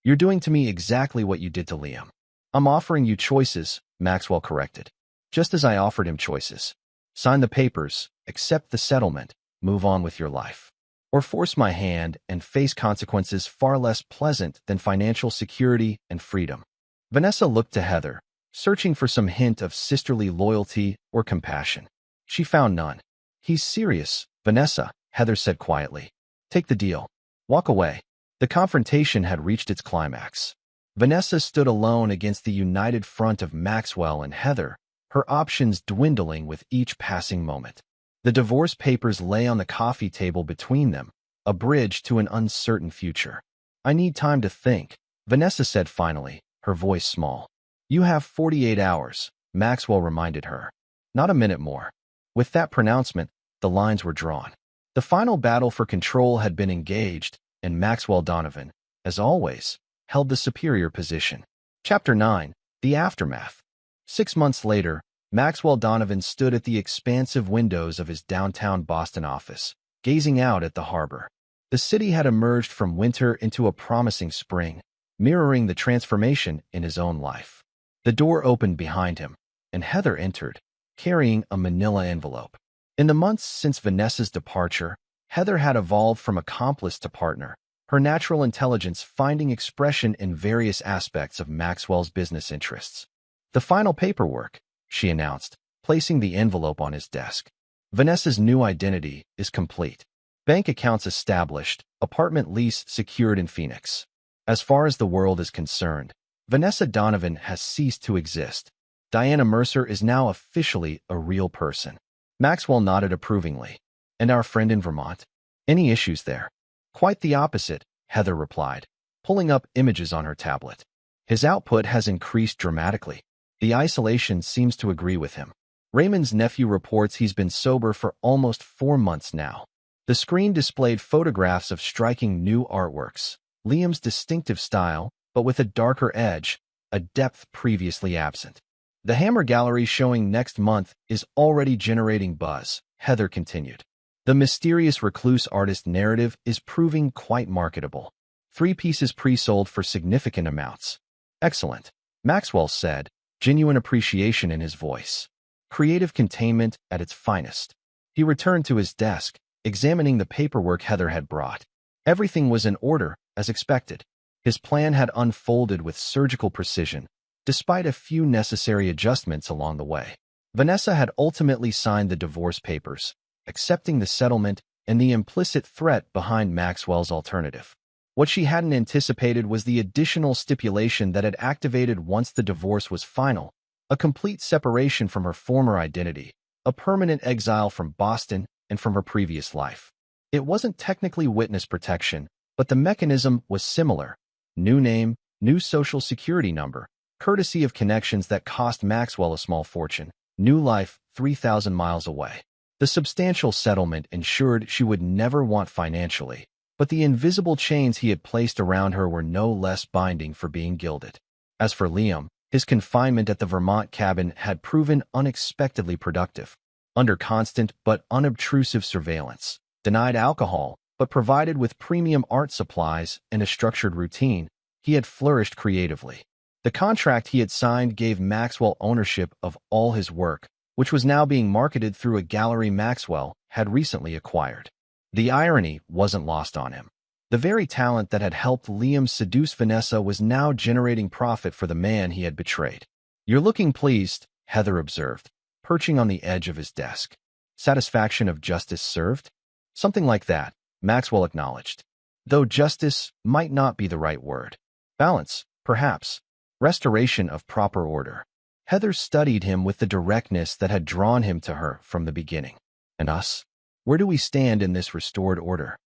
You're doing to me exactly what you did to Liam. I'm offering you choices, Maxwell corrected. Just as I offered him choices. Sign the papers, accept the settlement, move on with your life. Or force my hand and face consequences far less pleasant than financial security and freedom. Vanessa looked to Heather, searching for some hint of sisterly loyalty or compassion. She found none. He's serious, Vanessa, Heather said quietly. Take the deal. Walk away. The confrontation had reached its climax. Vanessa stood alone against the united front of Maxwell and Heather, her options dwindling with each passing moment. The divorce papers lay on the coffee table between them, a bridge to an uncertain future. I need time to think, Vanessa said finally, her voice small. You have 48 hours, Maxwell reminded her. Not a minute more. With that pronouncement, the lines were drawn. The final battle for control had been engaged, and Maxwell Donovan, as always, held the superior position. Chapter 9. The Aftermath. 6 months later, Maxwell Donovan stood at the expansive windows of his downtown Boston office, gazing out at the harbor. The city had emerged from winter into a promising spring, mirroring the transformation in his own life. The door opened behind him, and Heather entered, carrying a manila envelope. In the months since Vanessa's departure, Heather had evolved from accomplice to partner, her natural intelligence finding expression in various aspects of Maxwell's business interests. The final paperwork, she announced, placing the envelope on his desk. Vanessa's new identity is complete. Bank accounts established, apartment lease secured in Phoenix. As far as the world is concerned, Vanessa Donovan has ceased to exist. Diana Mercer is now officially a real person. Maxwell nodded approvingly. And our friend in Vermont? Any issues there? Quite the opposite, Heather replied, pulling up images on her tablet. His output has increased dramatically. The isolation seems to agree with him. Raymond's nephew reports he's been sober for almost 4 months now. The screen displayed photographs of striking new artworks, Liam's distinctive style, but with a darker edge, a depth previously absent. The Hammer Gallery showing next month is already generating buzz, Heather continued. The mysterious recluse artist narrative is proving quite marketable. 3 pieces pre-sold for significant amounts. Excellent, Maxwell said, genuine appreciation in his voice. Creative containment at its finest. He returned to his desk, examining the paperwork Heather had brought. Everything was in order, as expected. His plan had unfolded with surgical precision, despite a few necessary adjustments along the way. Vanessa had ultimately signed the divorce papers, accepting the settlement and the implicit threat behind Maxwell's alternative. What she hadn't anticipated was the additional stipulation that had activated once the divorce was final: a complete separation from her former identity, a permanent exile from Boston and from her previous life. It wasn't technically witness protection, but the mechanism was similar. New name, new social security number, courtesy of connections that cost Maxwell a small fortune, new life 3,000 miles away. The substantial settlement ensured she would never want financially, but the invisible chains he had placed around her were no less binding for being gilded. As for Liam, his confinement at the Vermont cabin had proven unexpectedly productive. Under constant but unobtrusive surveillance, denied alcohol, but provided with premium art supplies and a structured routine, he had flourished creatively. The contract he had signed gave Maxwell ownership of all his work, which was now being marketed through a gallery Maxwell had recently acquired. The irony wasn't lost on him. The very talent that had helped Liam seduce Vanessa was now generating profit for the man he had betrayed. "You're looking pleased," Heather observed, perching on the edge of his desk. "Satisfaction of justice served?" "Something like that," Maxwell acknowledged. "Though justice might not be the right word. Balance, perhaps. Restoration of proper order." Heather studied him with the directness that had drawn him to her from the beginning. "And us? Where do we stand in this restored order?"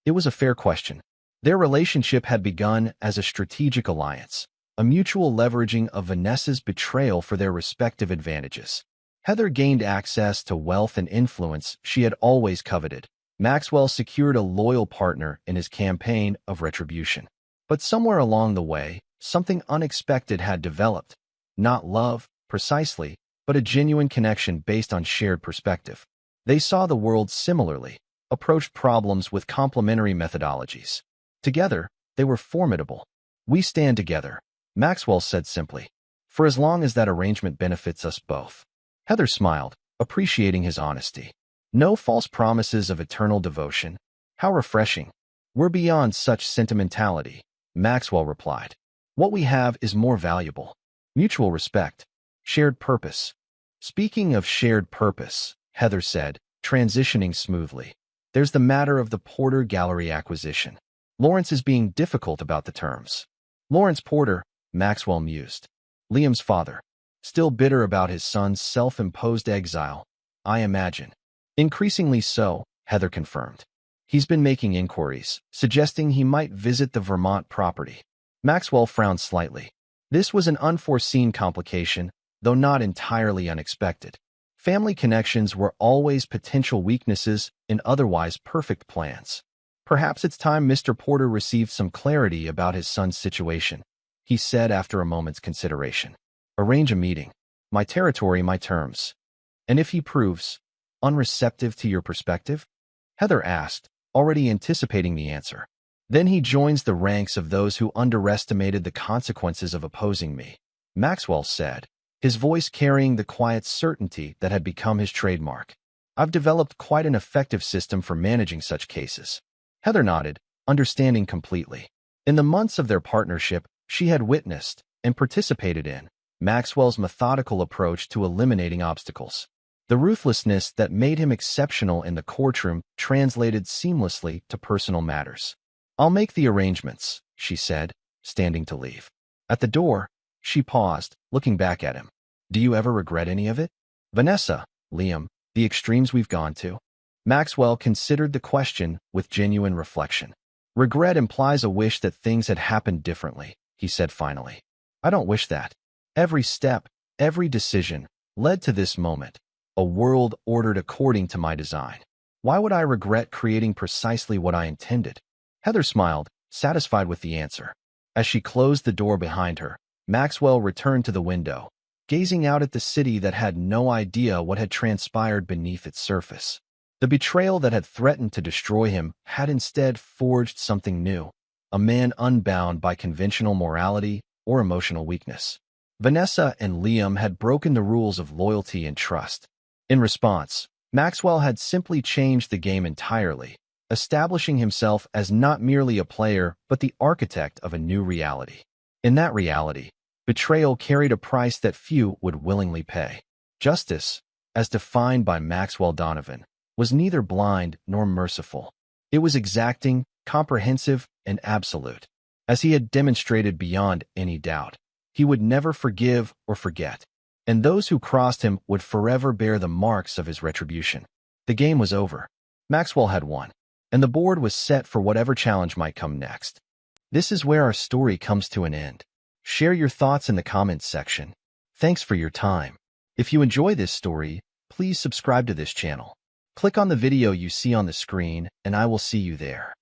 It was a fair question. Their relationship had begun as a strategic alliance, a mutual leveraging of Vanessa's betrayal for their respective advantages. Heather gained access to wealth and influence she had always coveted. Maxwell secured a loyal partner in his campaign of retribution. But somewhere along the way, something unexpected had developed. Not love, precisely, but a genuine connection based on shared perspective. They saw the world similarly, approached problems with complementary methodologies. Together, they were formidable. "We stand together," Maxwell said simply, "for as long as that arrangement benefits us both." Heather smiled, appreciating his honesty. "No false promises of eternal devotion. How refreshing." "We're beyond such sentimentality," Maxwell replied. "What we have is more valuable. Mutual respect. Shared purpose." "Speaking of shared purpose," Heather said, transitioning smoothly, "there's the matter of the Porter Gallery acquisition. Lawrence is being difficult about the terms." "Lawrence Porter," Maxwell mused. "Liam's father. Still bitter about his son's self-imposed exile, I imagine." "Increasingly so," Heather confirmed. "He's been making inquiries, suggesting he might visit the Vermont property." Maxwell frowned slightly. This was an unforeseen complication, though not entirely unexpected. Family connections were always potential weaknesses in otherwise perfect plans. "Perhaps it's time Mr. Porter received some clarity about his son's situation," he said after a moment's consideration. "Arrange a meeting. My territory, my terms. And if he proves unreceptive to your perspective?" Heather asked, already anticipating the answer. "Then he joins the ranks of those who underestimated the consequences of opposing me," Maxwell said, his voice carrying the quiet certainty that had become his trademark. "I've developed quite an effective system for managing such cases." Heather nodded, understanding completely. In the months of their partnership, she had witnessed and participated in Maxwell's methodical approach to eliminating obstacles. The ruthlessness that made him exceptional in the courtroom translated seamlessly to personal matters. "I'll make the arrangements," she said, standing to leave. At the door, she paused, looking back at him. "Do you ever regret any of it? Vanessa, Liam, the extremes we've gone to?" Maxwell considered the question with genuine reflection. "Regret implies a wish that things had happened differently," he said finally. "I don't wish that. Every step, every decision, led to this moment, a world ordered according to my design. Why would I regret creating precisely what I intended?" Heather smiled, satisfied with the answer. As she closed the door behind her, Maxwell returned to the window, gazing out at the city that had no idea what had transpired beneath its surface. The betrayal that had threatened to destroy him had instead forged something new, a man unbound by conventional morality or emotional weakness. Vanessa and Liam had broken the rules of loyalty and trust. In response, Maxwell had simply changed the game entirely, establishing himself as not merely a player but the architect of a new reality. In that reality, betrayal carried a price that few would willingly pay. Justice, as defined by Maxwell Donovan, was neither blind nor merciful. It was exacting, comprehensive, and absolute. As he had demonstrated beyond any doubt, he would never forgive or forget, and those who crossed him would forever bear the marks of his retribution. The game was over. Maxwell had won, and the board was set for whatever challenge might come next. This is where our story comes to an end. Share your thoughts in the comments section. Thanks for your time. If you enjoy this story, please subscribe to this channel. Click on the video you see on the screen, and I will see you there.